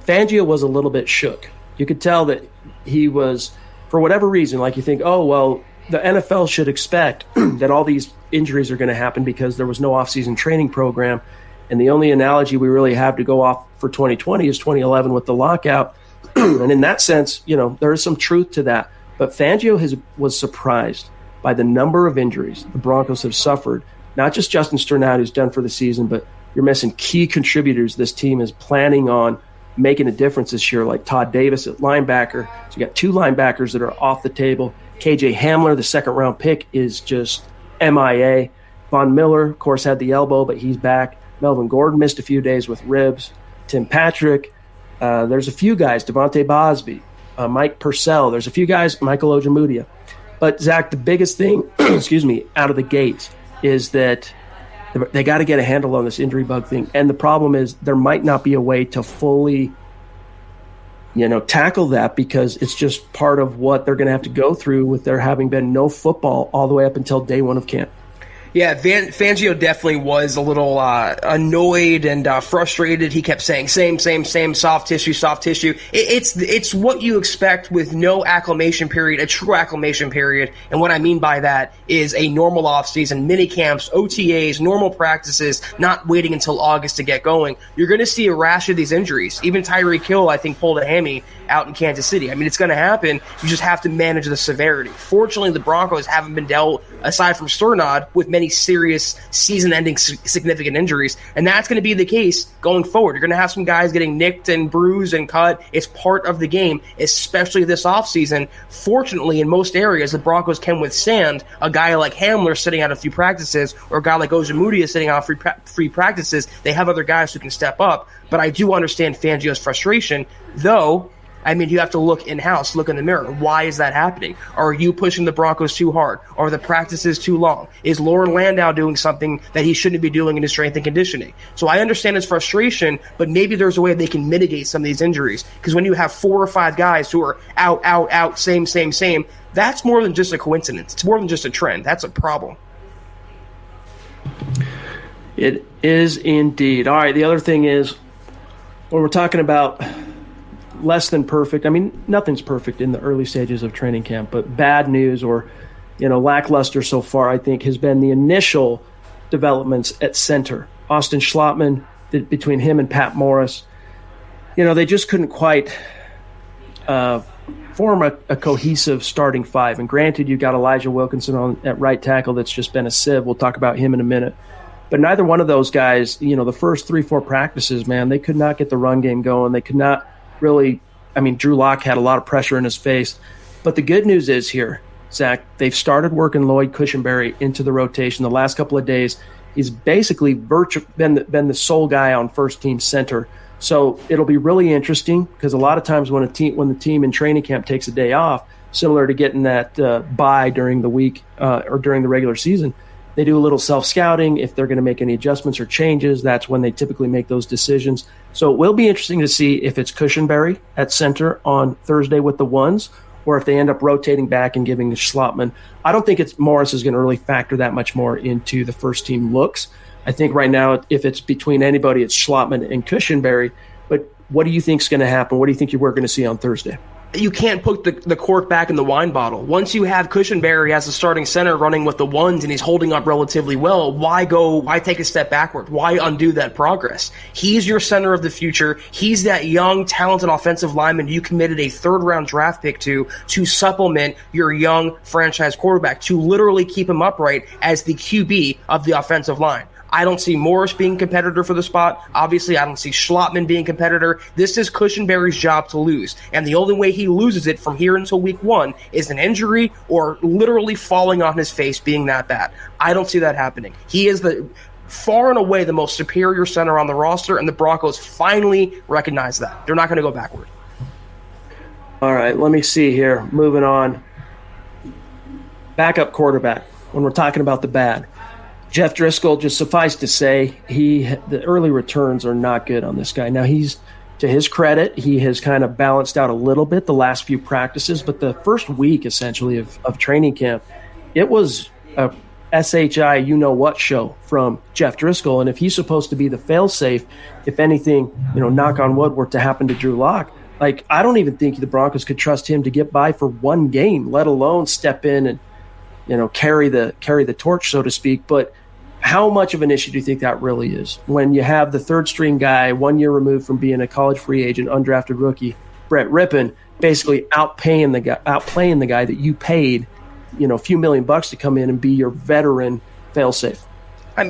Fangio was a little bit shook. You could tell that he was, for whatever reason, like you think, oh, well, the NFL should expect that all these injuries are going to happen because there was no offseason training program. And the only analogy we really have to go off for 2020 is 2011 with the lockout. And in that sense, there is some truth to that. But Fangio was surprised by the number of injuries the Broncos have suffered. Not just Justin Sternad, who's done for the season, but you're missing key contributors this team is planning on making a difference this year, like Todd Davis at linebacker. So you got 2 linebackers that are off the table. KJ Hamler, the second-round pick, is just MIA. Von Miller, of course, had the elbow, but he's back. Melvin Gordon missed a few days with ribs. Tim Patrick. There's a few guys. Devontae Bosby. Mike Purcell. There's a few guys. Michael Ojemudia. But, Zach, the biggest thing, out of the gates is that they got to get a handle on this injury bug thing. And the problem is there might not be a way to fully, tackle that because it's just part of what they're going to have to go through with there having been no football all the way up until day one of camp. Yeah, Fangio definitely was a little annoyed and frustrated. He kept saying, same, soft tissue. It's what you expect with no acclimation period, a true acclimation period. And what I mean by that is a normal offseason, mini camps, OTAs, normal practices, not waiting until August to get going. You're going to see a rash of these injuries. Even Tyreek Hill, I think, pulled a hammy out in Kansas City. I mean, it's going to happen. You just have to manage the severity. Fortunately, the Broncos haven't been dealt, aside from Sternad, with many serious season-ending significant injuries, and that's going to be the case going forward. You're going to have some guys getting nicked and bruised and cut. It's part of the game, especially this offseason. Fortunately, in most areas, the Broncos can withstand a guy like Hamler sitting out a few practices or a guy like Ojemudia sitting out free practices. They have other guys who can step up, but I do understand Fangio's frustration, though. I mean, you have to look in-house, look in the mirror. Why is that happening? Are you pushing the Broncos too hard? Are the practices too long? Is Lauren Landau doing something that he shouldn't be doing in his strength and conditioning? So I understand his frustration, but maybe there's a way they can mitigate some of these injuries. Because when you have 4 or 5 guys who are out, same, that's more than just a coincidence. It's more than just a trend. That's a problem. It is indeed. All right, the other thing is, when we're talking about less than perfect. I mean, nothing's perfect in the early stages of training camp, but bad news or, lackluster so far, I think, has been the initial developments at center. Austin Schlottman, between him and Pat Morris, they just couldn't quite form a cohesive starting five. And granted, you've got Elijah Wilkinson at right tackle that's just been a sieve. We'll talk about him in a minute. But neither one of those guys, the first 3-4 practices, man, they could not get the run game going. They could not really – Drew Lock had a lot of pressure in his face. But the good news is here, Zach, they've started working Lloyd Cushenberry into the rotation the last couple of days. He's basically been the sole guy on first-team center. So it'll be really interesting because a lot of times when the team in training camp takes a day off, similar to getting that bye during the week or during the regular season, they do a little self-scouting. If they're going to make any adjustments or changes, that's when they typically make those decisions. So it will be interesting to see if it's Cushenberry at center on Thursday with the ones, or if they end up rotating back and giving Schlottman. I don't think Morris is going to really factor that much more into the first-team looks. I think right now, if it's between anybody, it's Schlottman and Cushenberry. But what do you think is going to happen? What do you think we're going to see on Thursday? You can't put the cork back in the wine bottle. Once you have Cushenberry as the starting center running with the ones and he's holding up relatively well, why take a step backward? Why undo that progress? He's your center of the future. He's that young, talented offensive lineman you committed a third-round draft pick to supplement your young franchise quarterback, to literally keep him upright as the QB of the offensive line. I don't see Morris being competitor for the spot. Obviously, I don't see Schlottman being competitor. This is Cushenberry's job to lose. And the only way he loses it from here until week 1 is an injury or literally falling on his face being that bad. I don't see that happening. He is far and away the most superior center on the roster, and the Broncos finally recognize that. They're not going to go backward. All right, let me see here. Moving on. Backup quarterback, when we're talking about the bad. Jeff Driscoll, just suffice to say, the early returns are not good on this guy. Now, to his credit, he has kind of balanced out a little bit the last few practices, but the first week, essentially, of training camp, it was a SHI you-know-what show from Jeff Driscoll. And if he's supposed to be the fail-safe, if anything, knock on wood, were to happen to Drew Lock, I don't even think the Broncos could trust him to get by for one game, let alone step in and carry the torch, so to speak. But how much of an issue do you think that really is when you have the third string guy 1 year removed from being a college free agent, undrafted rookie, Brett Rippon, basically outplaying the guy that you paid, a few $1,000,000 to come in and be your veteran fail-safe?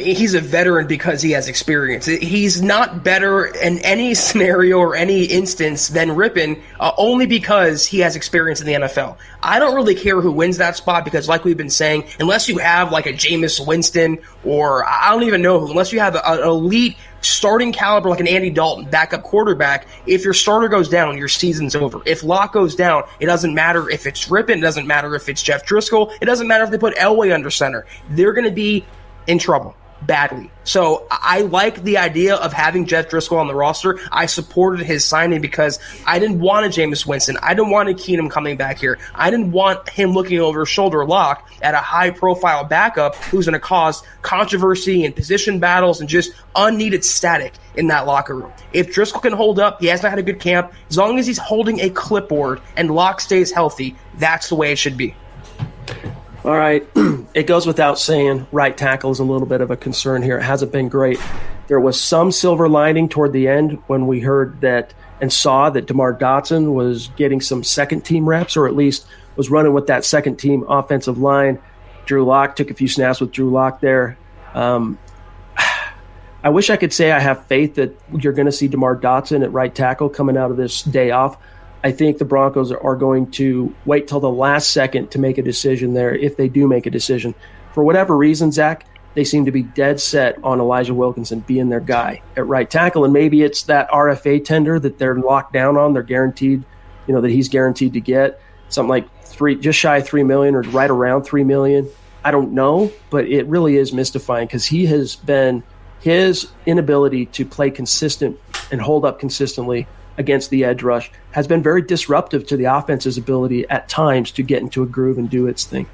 He's a veteran because he has experience. He's not better in any scenario or any instance than Rippon, only because he has experience in the NFL. I don't really care who wins that spot because, like we've been saying, unless you have like a Jameis Winston or I don't even know who, unless you have an elite starting caliber like an Andy Dalton, backup quarterback, if your starter goes down, your season's over. If Locke goes down, it doesn't matter if it's Rippon, it doesn't matter if it's Jeff Driscoll, it doesn't matter if they put Elway under center. They're going to be in trouble badly. So I like the idea of having Jeff Driscoll on the roster. I supported his signing because I didn't want a Jameis Winston. I didn't want a Keenum coming back here. I didn't want him looking over his shoulder Lock at a high-profile backup who's going to cause controversy and position battles and just unneeded static in that locker room. If Driscoll can hold up, he hasn't had a good camp, as long as he's holding a clipboard and Lock stays healthy, that's the way it should be. All right, it goes without saying, right tackle is a little bit of a concern here. It hasn't been great. There was some silver lining toward the end when we heard that and saw that DeMar Dotson was getting some second-team reps, or at least was running with that second-team offensive line. Drew Lock took a few snaps with Drew Lock there. I wish I could say I have faith that you're going to see DeMar Dotson at right tackle coming out of this day off. I think the Broncos are going to wait till the last second to make a decision there, if they do make a decision. For whatever reason, Zach, they seem to be dead set on Elijah Wilkinson being their guy at right tackle, and maybe it's that RFA tender that they're locked down on. They're guaranteed, that he's guaranteed to get something like just shy of $3 million or right around $3 million. I don't know, but it really is mystifying because he has been his inability to play consistent and hold up consistently against the edge rush has been very disruptive to the offense's ability at times to get into a groove and do its thing.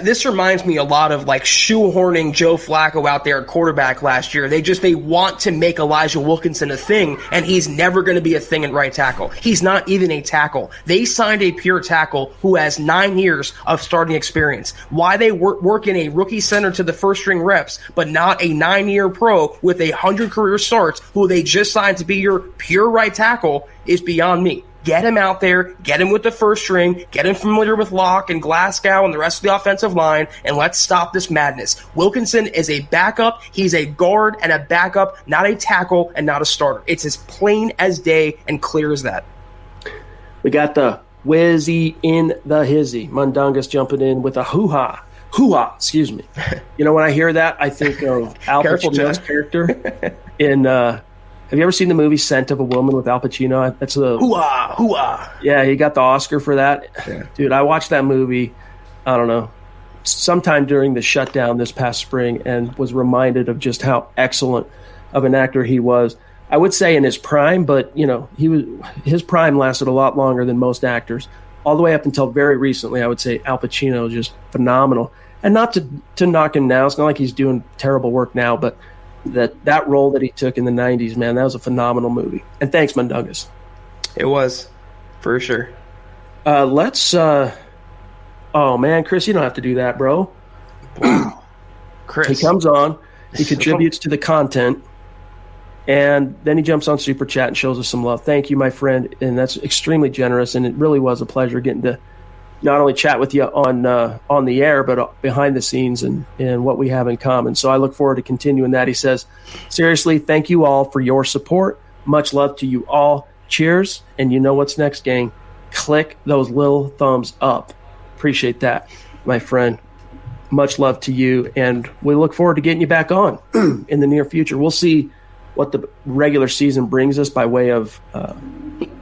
This reminds me a lot of shoehorning Joe Flacco out there at quarterback last year. They want to make Elijah Wilkinson a thing, and he's never going to be a thing at right tackle. He's not even a tackle. They signed a pure tackle who has 9 years of starting experience. Why they work in a rookie center to the first string reps, but not a 9-year pro with 100 career starts who they just signed to be your pure right tackle is beyond me. Get him out there, get him with the first string, get him familiar with Locke and Glasgow and the rest of the offensive line, and let's stop this madness. Wilkinson is a backup. He's a guard and a backup, not a tackle and not a starter. It's as plain as day and clear as that. We got the Wizzy in the hizzy. Mundungus jumping in with a hoo-ha. Hoo-ha, excuse me. You know, when I hear that, I think of Al Pacino's character in have you ever seen the movie Scent of a Woman with Al Pacino? That's the hoo-ha, hoo-ha. Yeah, he got the Oscar for that. Yeah. Dude, I watched that movie, I don't know, sometime during the shutdown this past spring and was reminded of just how excellent of an actor he was. I would say in his prime, but you know, his prime lasted a lot longer than most actors. All the way up until very recently, I would say Al Pacino is just phenomenal. And not to knock him now, it's not like he's doing terrible work now, but that role that he took in the 90s, man, that was a phenomenal movie. And thanks, Mundungus. It was, for sure. Oh man, Chris, you don't have to do that, bro. Wow. Chris. He comes on, he contributes to the content, and then he jumps on Super Chat and shows us some love. Thank you, my friend, and that's extremely generous, and it really was a pleasure getting to not only chat with you on the air, but behind the scenes and what we have in common. So I look forward to continuing that. He says, seriously, thank you all for your support. Much love to you all. Cheers, and you know what's next, gang. Click those little thumbs up. Appreciate that, my friend. Much love to you, and we look forward to getting you back on in the near future. We'll see what the regular season brings us by way of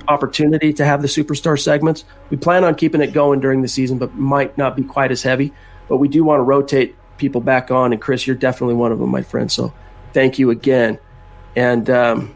opportunity to have the superstar segments. We plan on keeping it going during the season, but might not be quite as heavy. But we do want to rotate people back on, and Chris, you're definitely one of them, my friend. So thank you again. And all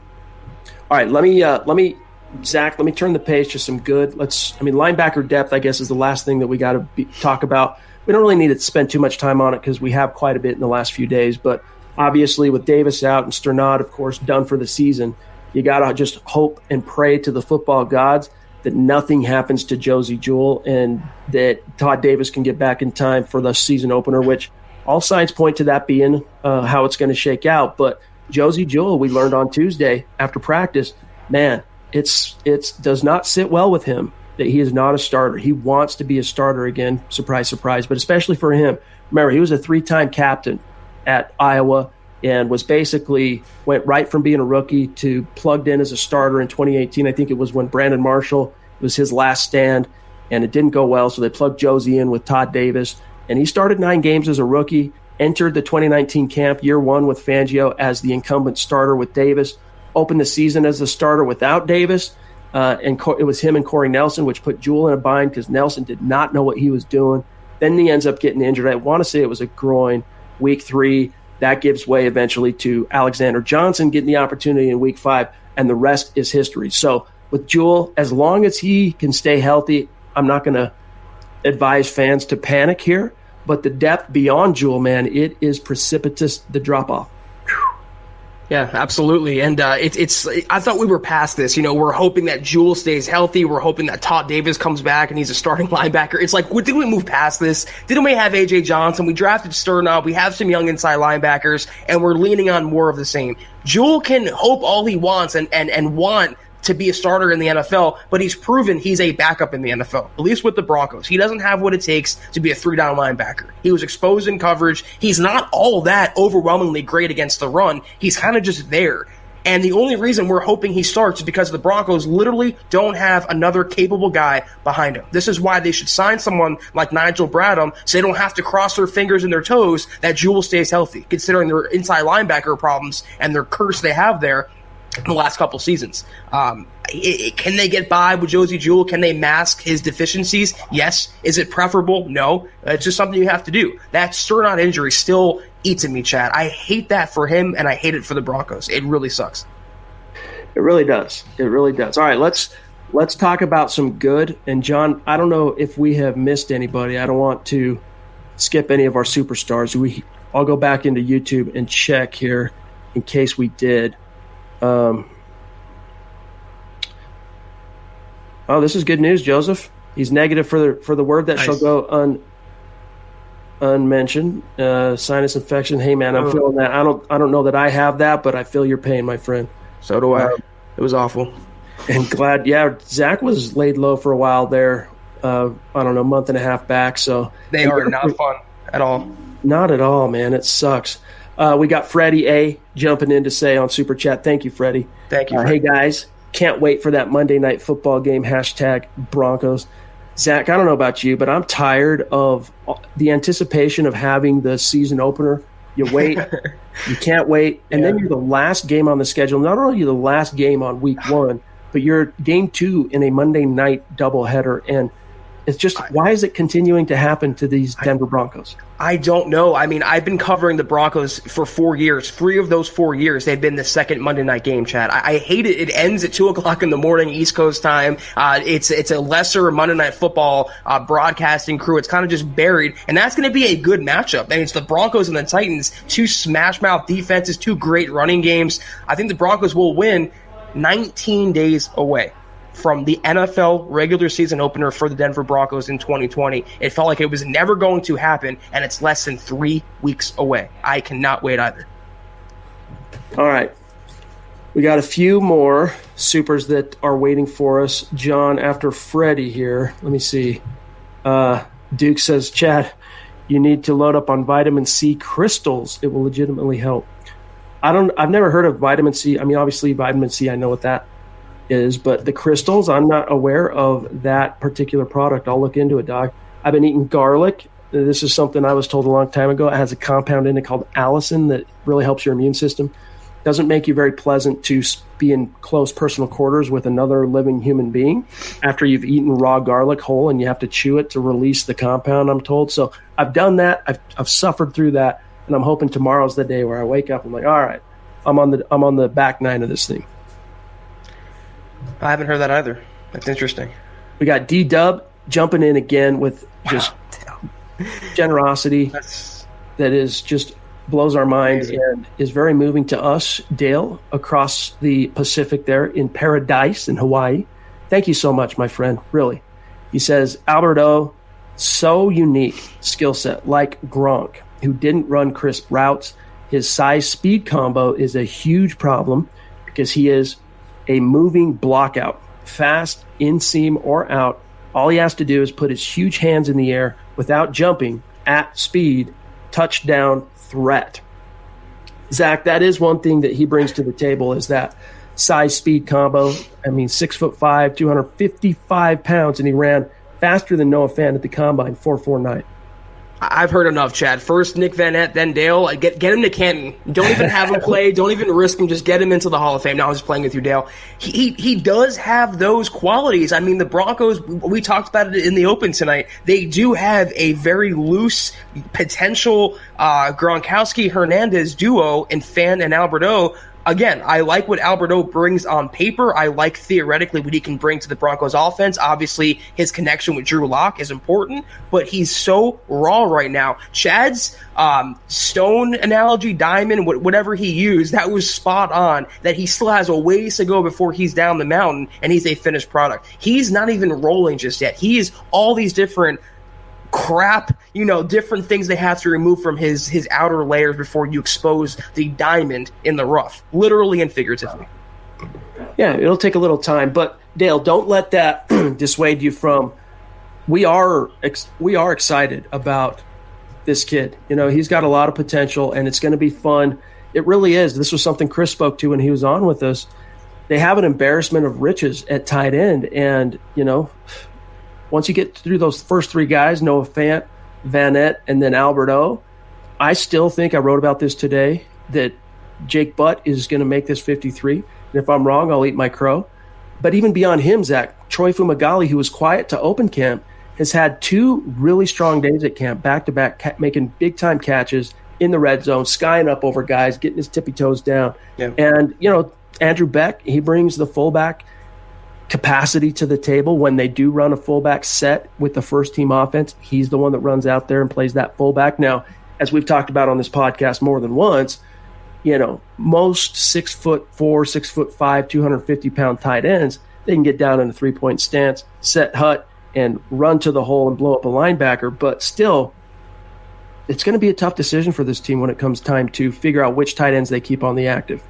right, let me Zach, let me turn the page to some good. Linebacker depth, I guess, is the last thing that we got to talk about. We don't really need to spend too much time on it because we have quite a bit in the last few days. But obviously, with Davis out and Sternad, of course, done for the season, you got to just hope and pray to the football gods that nothing happens to Josie Jewell and that Todd Davis can get back in time for the season opener, which all signs point to that being how it's going to shake out. But Josie Jewell, we learned on Tuesday after practice, man, it does not sit well with him that he is not a starter. He wants to be a starter again, surprise, surprise, but especially for him. Remember, he was a 3-time captain at Iowa and went right from being a rookie to plugged in as a starter in 2018. I think it was when Brandon Marshall was his last stand, and it didn't go well, so they plugged Josie in with Todd Davis, and he started 9 games as a rookie, entered the 2019 camp year 1 with Fangio as the incumbent starter with Davis, opened the season as the starter without Davis, and it was him and Corey Nelson, which put Jewell in a bind because Nelson did not know what he was doing. Then he ends up getting injured. I want to say it was a groin. Week 3, that gives way eventually to Alexander Johnson getting the opportunity in week 5, and the rest is history. So with Jewell, as long as he can stay healthy, I'm not going to advise fans to panic here, but the depth beyond Jewell, man, it is precipitous, the drop-off. Yeah, absolutely. And I thought we were past this. You know, we're hoping that Jewell stays healthy. We're hoping that Todd Davis comes back and he's a starting linebacker. It's like, didn't we move past this? Didn't we have A.J. Johnson? We drafted Sternad. We have some young inside linebackers, and we're leaning on more of the same. Jewell can hope all he wants and want to be a starter in the NFL, but he's proven he's a backup in the NFL, at least with the Broncos. He doesn't have what it takes to be a 3-down linebacker. He was exposed in coverage. He's not all that overwhelmingly great against the run. He's kind of just there. And the only reason we're hoping he starts is because the Broncos literally don't have another capable guy behind him. This is why they should sign someone like Nigel Bradham so they don't have to cross their fingers and their toes that Jewell stays healthy, considering their inside linebacker problems and their curse they have there in the last couple seasons. Can they get by with Josie Jewell? Can they mask his deficiencies? Yes. Is it preferable? No. It's just something you have to do. That Sternad injury still eats at me, Chad. I hate that for him, and I hate it for the Broncos. It really sucks. It really does. It really does. All right, let's talk about some good. And, John, I don't know if we have missed anybody. I don't want to skip any of our superstars. I'll go back into YouTube and check here in case we did. This is good news, Joseph. He's negative for the word that shall go unmentioned. Sinus infection. Hey man, I'm feeling that. I don't know that I have that, but I feel your pain, my friend. So do I. It was awful. And glad, Zach was laid low for a while there. I don't know, a month and a half back. So they are not fun at all. Not at all, man. It sucks. We got Freddie A jumping in to say on Super Chat, thank you, Freddie. Thank you. Hey, guys, can't wait for that Monday night football game, #Broncos. Zach, I don't know about you, but I'm tired of the anticipation of having the season opener. You wait, you can't wait, and then you're the last game on the schedule. Not only are you the last game on week 1, but you're game 2 in a Monday night doubleheader, and it's just, why is it continuing to happen to these Denver Broncos? I don't know. I mean, I've been covering the Broncos for 4 years. 3 of those 4 years, they've been the second Monday night game, Chad. I hate it. It ends at 2 o'clock in the morning, East Coast time. It's a lesser Monday Night Football broadcasting crew. It's kind of just buried, and that's going to be a good matchup. I mean, it's the Broncos and the Titans, 2 smash-mouth defenses, 2 great running games. I think the Broncos will win 19 days away from the NFL regular season opener for the Denver Broncos in 2020. It felt like it was never going to happen, and it's less than 3 weeks away. I cannot wait either. All right. We got a few more supers that are waiting for us. John, after Freddie here, let me see. Duke says, Chad, you need to load up on vitamin C crystals. It will legitimately help. I've never heard of vitamin C. I mean, obviously vitamin C, I know what that is, but the crystals, I'm not aware of that particular product. I'll look into it, Doc. I've been eating garlic. This is something I was told a long time ago. It has a compound in it called allicin that really helps your immune system. Doesn't make you very pleasant to be in close personal quarters with another living human being after you've eaten raw garlic whole, and you have to chew it to release the compound, I'm told. So I've done that. I've suffered through that, and I'm hoping tomorrow's the day where I wake up and I'm like, all right, I'm on the back nine of this thing. I haven't heard that either. That's interesting. We got D-Dub jumping in again with just generosity that is just blows our mind and is very moving to us, Dale, across the Pacific there in Paradise in Hawaii. Thank you so much, my friend, really. He says, Albert O, so unique skill set, like Gronk, who didn't run crisp routes. His size-speed combo is a huge problem because he is a moving block out, fast, in-seam or out. All he has to do is put his huge hands in the air without jumping at speed, touchdown threat. Zach, that is one thing that he brings to the table is that size-speed combo. I mean, 6'5", 255 pounds, and he ran faster than Noah Fant at the Combine, 4.49. I've heard enough, Chad. First Nick Vannett, then Dale. Get him to Canton. Don't even have him play. Don't even risk him. Just get him into the Hall of Fame. Now I'm just playing with you, Dale. He does have those qualities. I mean, the Broncos, we talked about it in the open tonight. They do have a very loose potential Gronkowski-Hernandez duo in Fant and Albert O. Again, I like what Albert O brings on paper. I like theoretically what he can bring to the Broncos offense. Obviously, his connection with Drew Lock is important, but he's so raw right now. Chad's stone analogy, diamond, whatever he used, that was spot on, that he still has a ways to go before he's down the mountain and he's a finished product. He's not even rolling just yet. He is all these different crap, different things they have to remove from his outer layers before you expose the diamond in the rough, literally and figuratively. Yeah, it'll take a little time, but Dale, don't let that dissuade you from. We are excited about this kid. He's got a lot of potential, and it's going to be fun. It really is. This was something Chris spoke to when he was on with us. They have an embarrassment of riches at tight end, and once you get through those first 3 guys, Noah Fant, Vannett, and then Albert O, I still think, I wrote about this today, that Jake Butt is going to make this 53. And if I'm wrong, I'll eat my crow. But even beyond him, Zach, Troy Fumagalli, who was quiet to open camp, has had 2 really strong days at camp, back-to-back, making big-time catches in the red zone, skying up over guys, getting his tippy toes down. Yeah. And, Andrew Beck, he brings the fullback capacity to the table when they do run a fullback set with the first team offense. He's the one that runs out there and plays that fullback. Now, as we've talked about on this podcast more than once, most 6'4", 6'5", 250-pound tight ends, they can get down in a 3-point stance, set hut, and run to the hole and blow up a linebacker. But still, it's going to be a tough decision for this team when it comes time to figure out which tight ends they keep on the active.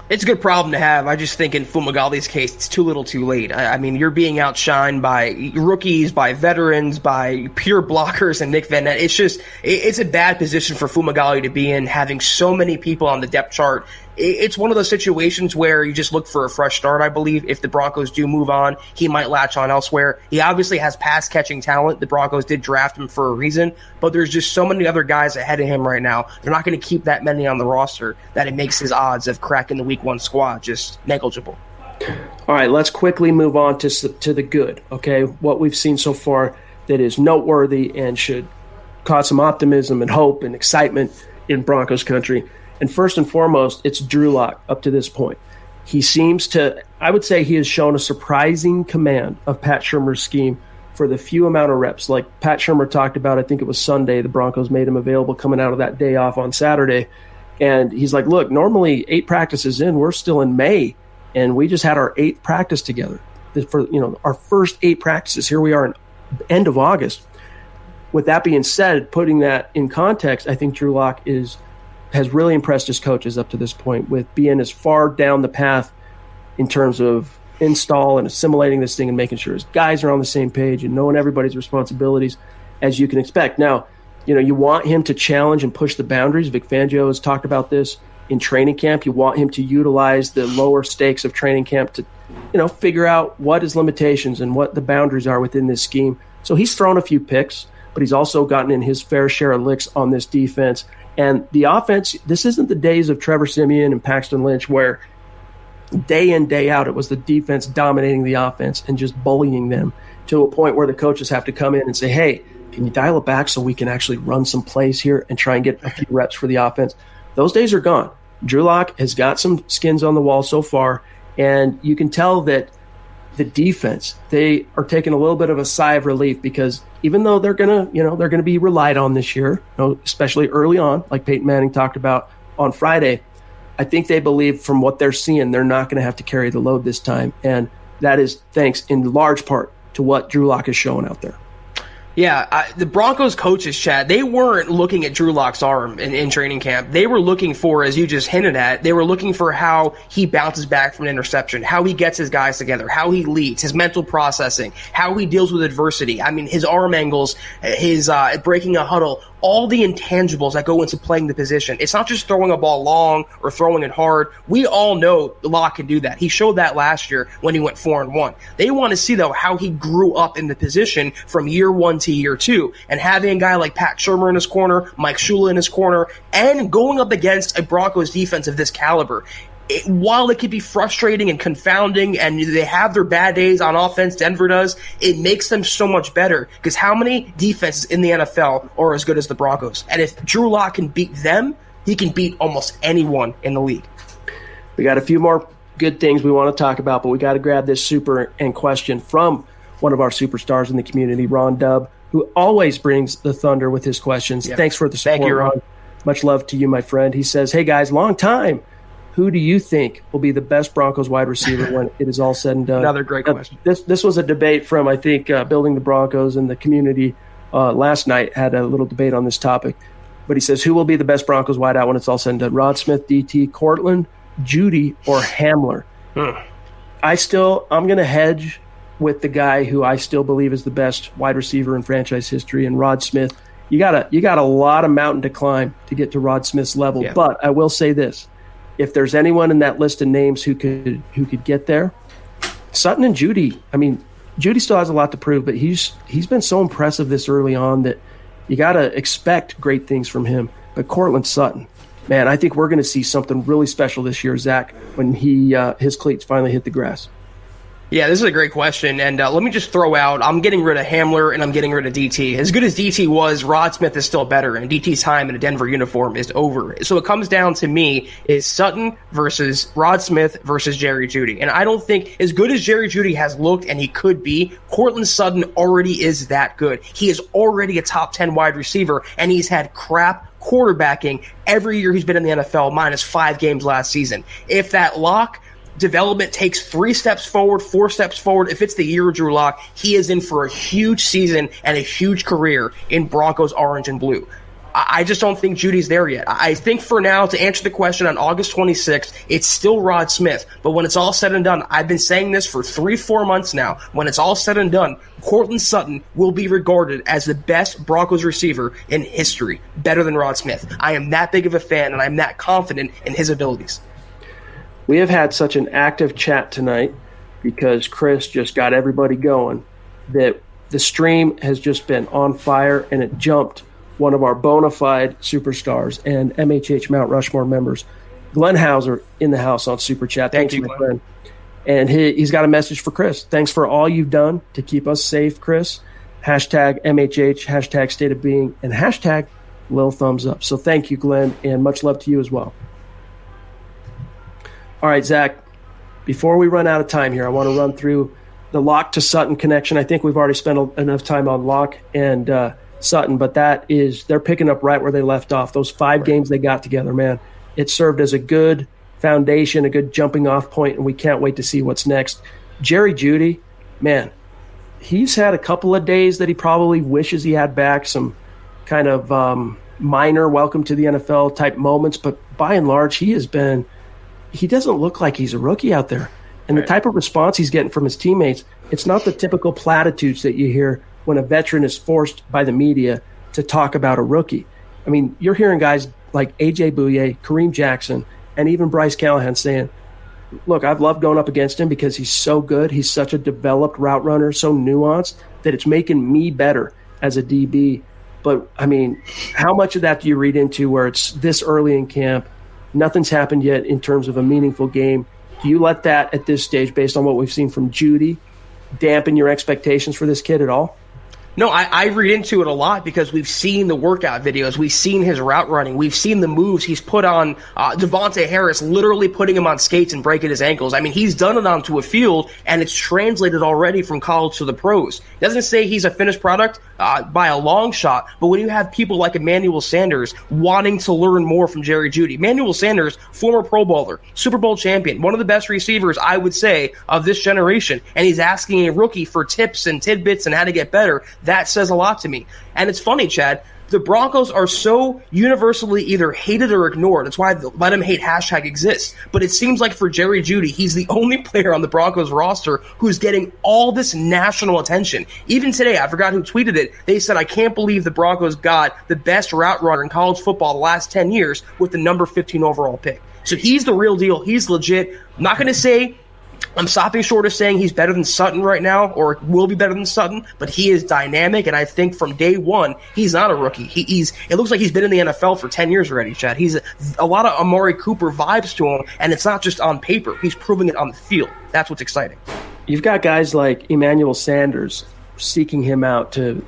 It's a good problem to have. I just think in Fumagali's case, it's too little too late. I mean, you're being outshined by rookies, by veterans, by pure blockers and Nick Vannett. It's a bad position for Fumagalli to be in, having so many people on the depth chart. It's one of those situations where you just look for a fresh start, I believe. If the Broncos do move on, he might latch on elsewhere. He obviously has pass-catching talent. The Broncos did draft him for a reason, but there's just so many other guys ahead of him right now. They're not going to keep that many on the roster that it makes his odds of cracking the Week 1 squad just negligible. All right, let's quickly move on to the good, okay? What we've seen so far that is noteworthy and should cause some optimism and hope and excitement in Broncos country. And first and foremost, it's Drew Lock up to this point. He seems to, I would say he has shown a surprising command of Pat Shurmur's scheme for the few amount of reps. Like Pat Shurmur talked about, I think it was Sunday, the Broncos made him available coming out of that day off on Saturday. And he's like, look, normally 8 practices in, we're still in May, and we just had our 8th practice together. For our first 8 practices, here we are in end of August. With that being said, putting that in context, I think Drew Lock has really impressed his coaches up to this point with being as far down the path in terms of install and assimilating this thing and making sure his guys are on the same page and knowing everybody's responsibilities as you can expect. Now, you want him to challenge and push the boundaries. Vic Fangio has talked about this in training camp. You want him to utilize the lower stakes of training camp to, figure out what his limitations and what the boundaries are within this scheme. So he's thrown a few picks, but he's also gotten in his fair share of licks on this defense. And the offense, this isn't the days of Trevor Siemian and Paxton Lynch where day in, day out, it was the defense dominating the offense and just bullying them to a point where the coaches have to come in and say, hey, can you dial it back so we can actually run some plays here and try and get a few reps for the offense? Those days are gone. Drew Lock has got some skins on the wall so far, and you can tell that the defense, they are taking a little bit of a sigh of relief because even though they're gonna be relied on this year, especially early on, like Peyton Manning talked about on Friday, I think they believe from what they're seeing, they're not going to have to carry the load this time, and that is thanks in large part to what Drew Lock is showing out there. Yeah, the Broncos coaches, Chad, they weren't looking at Drew Lock's arm in training camp. They were looking for, as you just hinted at, they were looking for how he bounces back from an interception, how he gets his guys together, how he leads, his mental processing, how he deals with adversity. I mean, his arm angles, his breaking a huddle, all the intangibles that go into playing the position. It's not just throwing a ball long or throwing it hard. We all know Locke can do that. He showed that last year when he went 4-1. They want to see, though, how he grew up in the position from year 1 to year 2. And having a guy like Pat Shurmur in his corner, Mike Shula in his corner, and going up against a Broncos defense of this caliber, while it could be frustrating and confounding and they have their bad days on offense, Denver does, it makes them so much better because how many defenses in the NFL are as good as the Broncos? And if Drew Lock can beat them, he can beat almost anyone in the league. We got a few more good things we want to talk about, but we got to grab this super and question from one of our superstars in the community, Ron Dubb, who always brings the thunder with his questions. Yep. Thanks for the support, Thank you, Ron. Much love to you, my friend. He says, hey, guys, long time. Who do you think will be the best Broncos wide receiver when it is all said and done? Another great question. This was a debate from, I think, Building the Broncos and the community last night had a little debate on this topic. But he says, who will be the best Broncos wide out when it's all said and done? Rod Smith, DT, Cortland, Judy, or Hamler? I'm going to hedge with the guy who I still believe is the best wide receiver in franchise history, and Rod Smith. You got a lot of mountain to climb to get to Rod Smith's level. Yeah. But I will say this. If there's anyone in that list of names who could get there, Sutton and Judy. I mean, Judy still has a lot to prove, but he's been so impressive this early on that you got to expect great things from him. But Cortland Sutton, man, I think we're going to see something really special this year, Zach, when his cleats finally hit the grass. Yeah, this is a great question, and let me just throw out, I'm getting rid of Hamler and I'm getting rid of DT. As good as DT was, Rod Smith is still better, and DT's time in a Denver uniform is over. So it comes down to me is Sutton versus Rod Smith versus Jerry Jeudy. And I don't think, as good as Jerry Jeudy has looked and he could be, Cortland Sutton already is that good. He is already a top 10 wide receiver, and he's had crap quarterbacking every year he's been in the NFL, minus 5 games last season. If that Lock development takes 3 steps forward, 4 steps forward, if it's the year of Drew Lock, he is in for a huge season and a huge career in Broncos orange and blue. I just don't think Judy's there yet. I think for now, to answer the question on August 26th, it's still Rod Smith. But when it's all said and done, I've been saying this for 3-4 months now. When it's all said and done, Courtland Sutton will be regarded as the best Broncos receiver in history, better than Rod Smith. I am that big of a fan, and I'm that confident in his abilities. We have had such an active chat tonight because Chris just got everybody going that the stream has just been on fire, and it jumped one of our bona fide superstars and MHH Mount Rushmore members, Glenn Hauser, in the house on Super Chat. Thank Thanks, you, my friend. And he's got a message for Chris. Thanks for all you've done to keep us safe, Chris. Hashtag MHH, hashtag state of being, and hashtag Lil Thumbs Up. So thank you, Glenn, and much love to you as well. All right, Zach, before we run out of time here, I want to run through the Locke to Sutton connection. I think we've already spent enough time on Locke and Sutton, but they're picking up right where they left off. Those 5 games they got together, man, it served as a good foundation, a good jumping off point, and we can't wait to see what's next. Jerry Jeudy, man, he's had a couple of days that he probably wishes he had back, some kind of minor welcome to the NFL type moments, but by and large, he doesn't look like he's a rookie out there. And the type of response he's getting from his teammates, it's not the typical platitudes that you hear when a veteran is forced by the media to talk about a rookie. I mean, you're hearing guys like A.J. Bouye, Kareem Jackson, and even Bryce Callahan saying, look, I've loved going up against him because he's so good. He's such a developed route runner, so nuanced, that it's making me better as a DB. But, I mean, how much of that do you read into where it's this early in camp, nothing's happened yet in terms of a meaningful game? Do you let that at this stage, based on what we've seen from Jeudy, dampen your expectations for this kid at all? No, I read into it a lot because we've seen the workout videos. We've seen his route running. We've seen the moves he's put on Devontae Harris, literally putting him on skates and breaking his ankles. I mean, he's done it onto a field, and it's translated already from college to the pros. Doesn't say he's a finished product by a long shot, but when you have people like Emmanuel Sanders wanting to learn more from Jerry Jeudy, Emmanuel Sanders, former Pro Bowler, Super Bowl champion, one of the best receivers, I would say, of this generation, and he's asking a rookie for tips and tidbits and how to get better. That says a lot to me. And it's funny, Chad, the Broncos are so universally either hated or ignored. That's why the Let Him Hate hashtag exists. But it seems like for Jerry Jeudy, he's the only player on the Broncos roster who's getting all this national attention. Even today, I forgot who tweeted it, they said, I can't believe the Broncos got the best route runner in college football the last 10 years with the number 15 overall pick. So he's the real deal. He's legit. I'm not going to say I'm stopping short of saying he's better than Sutton right now or will be better than Sutton, but he is dynamic, and I think from day one, he's not a rookie. It looks like he's been in the NFL for 10 years already, Chad. He's a lot of Amari Cooper vibes to him, and it's not just on paper. He's proving it on the field. That's what's exciting. You've got guys like Emmanuel Sanders seeking him out to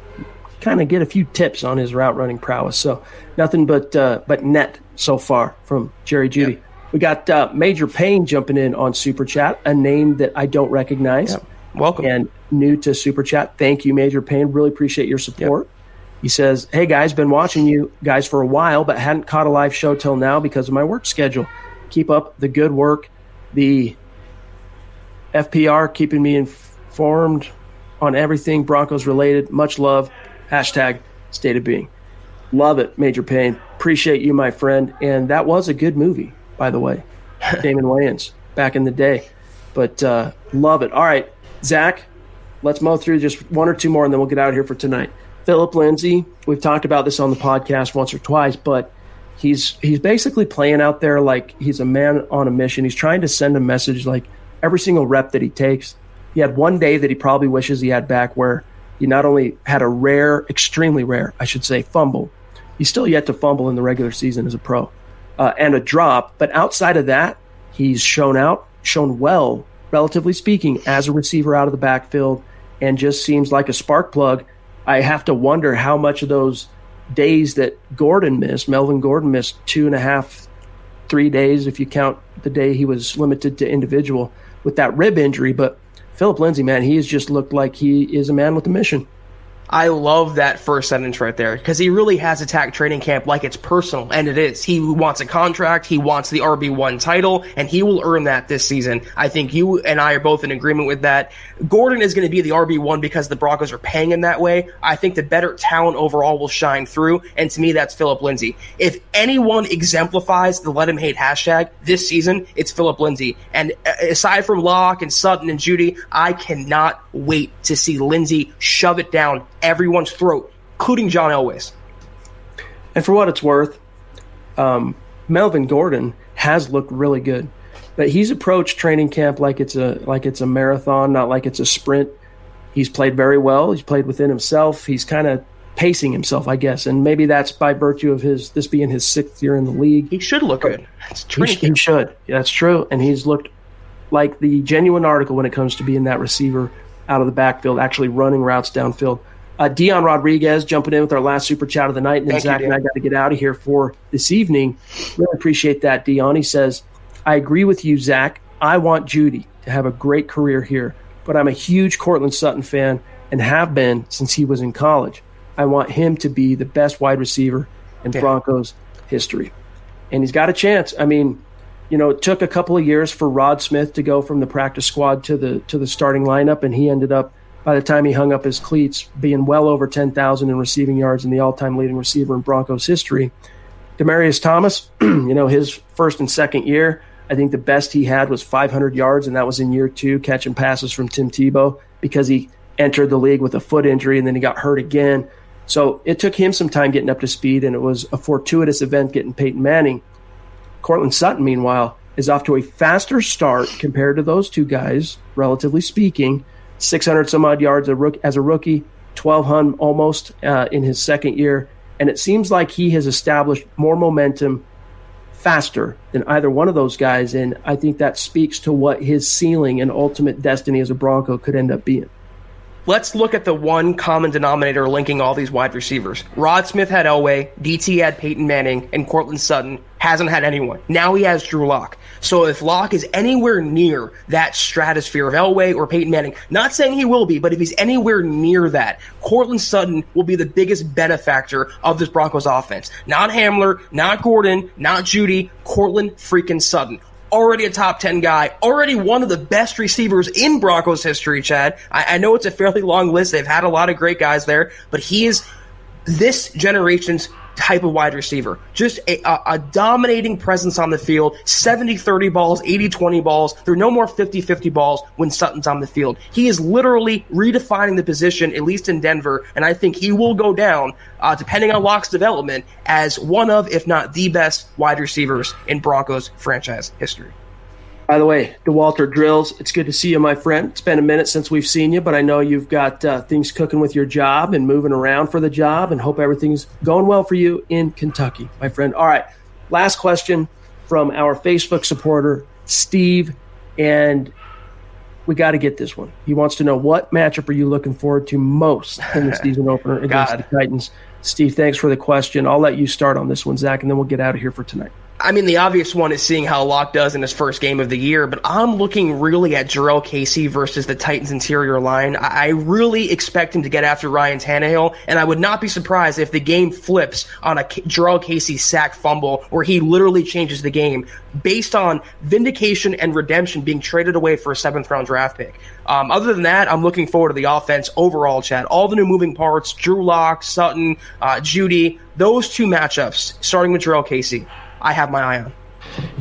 kind of get a few tips on his route running prowess. So nothing but net so far from Jerry Jeudy. Yep. We got Major Payne jumping in on Super Chat, a name that I don't recognize. Yep. Welcome. And new to Super Chat. Thank you, Major Payne. Really appreciate your support. Yep. He says, hey, guys, been watching you guys for a while, but hadn't caught a live show till now because of my work schedule. Keep up the good work. The FPR keeping me informed on everything Broncos related. Much love. Hashtag state of being. Love it, Major Payne. Appreciate you, my friend. And that was a good movie, by the way. Damon Wayans back in the day. But love it. All right, Zach, let's mow through just one or two more, and then we'll get out of here for tonight. Philip Lindsay, we've talked about this on the podcast once or twice, but he's basically playing out there like he's a man on a mission. He's trying to send a message like every single rep that he takes. He had one day that he probably wishes he had back where he not only had a rare, extremely rare, I should say, fumble. He's still yet to fumble in the regular season as a pro. And a drop, but outside of that, he's shown well, relatively speaking, as a receiver out of the backfield, and just seems like a spark plug. I have to wonder how much of those days that Melvin Gordon missed 2.5, 3 days, if you count the day he was limited to individual with that rib injury. But Philip Lindsay, man, he has just looked like he is a man with a mission. I love that first sentence right there because he really has attacked training camp like it's personal, and it is. He wants a contract, he wants the RB1 title, and he will earn that this season. I think you and I are both in agreement with that. Gordon is going to be the RB1 because the Broncos are paying him that way. I think the better talent overall will shine through, and to me, that's Phillip Lindsay. If anyone exemplifies the let him hate hashtag this season, it's Phillip Lindsay. And aside from Locke and Sutton and Judy, I cannot wait to see Lindsay shove it down everyone's throat, including John Elway's. And for what it's worth, Melvin Gordon has looked really good, but he's approached training camp like it's a marathon, not like it's a sprint. He's played very well. He's played within himself. He's kind of pacing himself, I guess, and maybe that's by virtue of this being his 6th year in the league. He should look good. He should. Yeah, that's true, and he's looked like the genuine article when it comes to being that receiver out of the backfield, actually running routes downfield. Dion Rodriguez jumping in with our last super chat of the night, and then Zach and I got to get out of here for this evening. Really appreciate that, Dion. He says, I agree with you, Zach. I want Judy to have a great career here, but I'm a huge Courtland Sutton fan and have been since he was in college. I want him to be the best wide receiver in Broncos history. And he's got a chance. I mean, it took a couple of years for Rod Smith to go from the practice squad to the starting lineup, and he ended up, by the time he hung up his cleats, being well over 10,000 in receiving yards and the all-time leading receiver in Broncos history. Demaryius Thomas, his first and second year, I think the best he had was 500 yards, and that was in year 2, catching passes from Tim Tebow because he entered the league with a foot injury and then he got hurt again. So it took him some time getting up to speed, and it was a fortuitous event getting Peyton Manning. Courtland Sutton, meanwhile, is off to a faster start compared to those two guys, relatively speaking. 600 some odd yards as a rookie, 1,200 almost in his second year. And it seems like he has established more momentum faster than either one of those guys. And I think that speaks to what his ceiling and ultimate destiny as a Bronco could end up being. Let's look at the one common denominator linking all these wide receivers. Rod Smith had Elway, DT had Peyton Manning, and Courtland Sutton hasn't had anyone. Now he has Drew Lock. So if Lock is anywhere near that stratosphere of Elway or Peyton Manning, not saying he will be, but if he's anywhere near that, Courtland Sutton will be the biggest benefactor of this Broncos offense. Not Hamler, not Gordon, not Judy, Courtland freaking Sutton. Already a top 10 guy, already one of the best receivers in Broncos history, Chad. I know it's a fairly long list. They've had a lot of great guys there, but he is this generation's type of wide receiver. Just a dominating presence on the field, 70-30 balls, 80-20 balls. There are no more 50-50 balls when Sutton's on the field. He is literally redefining the position, at least in Denver, and I think he will go down, depending on Locke's development, as one of, if not the best wide receivers in Broncos franchise history. By the way, DeWalter Drills, it's good to see you, my friend. It's been a minute since we've seen you, but I know you've got things cooking with your job and moving around for the job, and hope everything's going well for you in Kentucky, my friend. All right, last question from our Facebook supporter, Steve, and we got to get this one. He wants to know, what matchup are you looking forward to most in the season opener against the Titans? Steve, thanks for the question. I'll let you start on this one, Zach, and then we'll get out of here for tonight. I mean, the obvious one is seeing how Locke does in his first game of the year, but I'm looking really at Jarrell Casey versus the Titans' interior line. I really expect him to get after Ryan Tannehill, and I would not be surprised if the game flips on a Jarrell Casey sack fumble where he literally changes the game based on vindication and redemption being traded away for a 7th-round draft pick. Other than that, I'm looking forward to the offense overall, Chad. All the new moving parts, Drew Lock, Sutton, Judy, those two matchups, starting with Jarrell Casey, I have my eye on.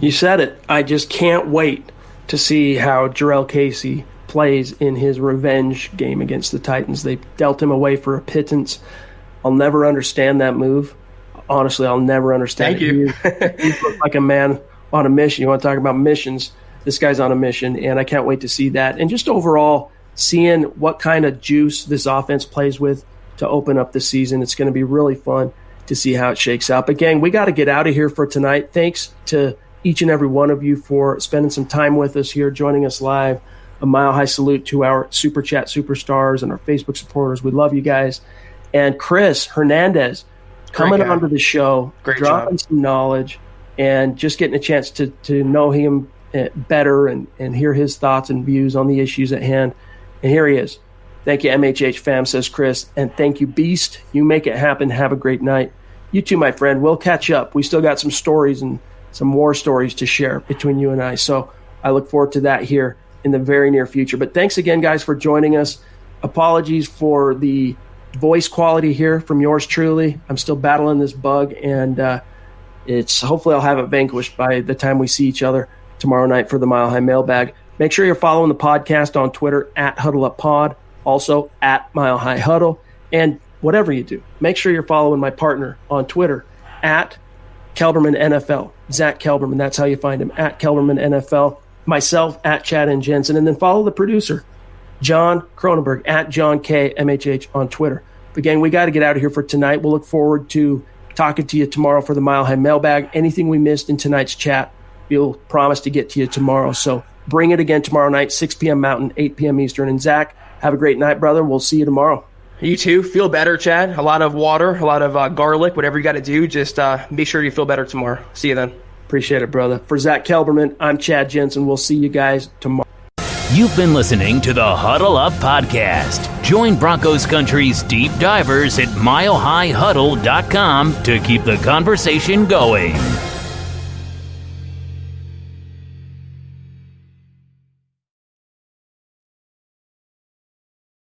You said it. I just can't wait to see how Jarrell Casey plays in his revenge game against the Titans. They dealt him away for a pittance. I'll never understand that move. Honestly, I'll never understand it. Thank you. He looks like a man on a mission. You want to talk about missions? This guy's on a mission, and I can't wait to see that. And just overall, seeing what kind of juice this offense plays with to open up the season, it's going to be really fun to see how it shakes out. But, gang, we got to get out of here for tonight. Thanks to each and every one of you for spending some time with us here, joining us live. A mile-high salute to our Super Chat superstars and our Facebook supporters. We love you guys. And Chris Hernandez coming onto the show, dropping some knowledge, and just getting a chance to know him better and hear his thoughts and views on the issues at hand. And here he is, Thank you, MHH fam, says Chris. And thank you, Beast. You make it happen. Have a great night. You too, my friend. We'll catch up. We still got some stories and some war stories to share between you and I. So I look forward to that here in the very near future. But thanks again, guys, for joining us. Apologies for the voice quality here from yours truly. I'm still battling this bug, and it's hopefully I'll have it vanquished by the time we see each other tomorrow night for the Mile High Mailbag. Make sure you're following the podcast on Twitter at HuddleUpPod, also at Mile High Huddle, and whatever you do, make sure you're following my partner on Twitter at Kelberman NFL, Zack Kelberman. That's how you find him, at Kelberman NFL. Myself at Chad and Jensen, and then follow the producer, John Cronenberg, at John K MHH on Twitter. But gang, we got to get out of here for tonight. We'll look forward to talking to you tomorrow for the Mile High Mailbag. Anything we missed in tonight's chat, we'll promise to get to you tomorrow. So bring it again tomorrow night, 6 p.m. Mountain, 8 p.m. Eastern. And Zach, have a great night, brother. We'll see you tomorrow. You too. Feel better, Chad. A lot of water, a lot of garlic, whatever you got to do. Just be sure you feel better tomorrow. See you then. Appreciate it, brother. For Zack Kelberman, I'm Chad Jensen. We'll see you guys tomorrow. You've been listening to the Huddle Up Podcast. Join Broncos Country's deep divers at milehighhuddle.com to keep the conversation going.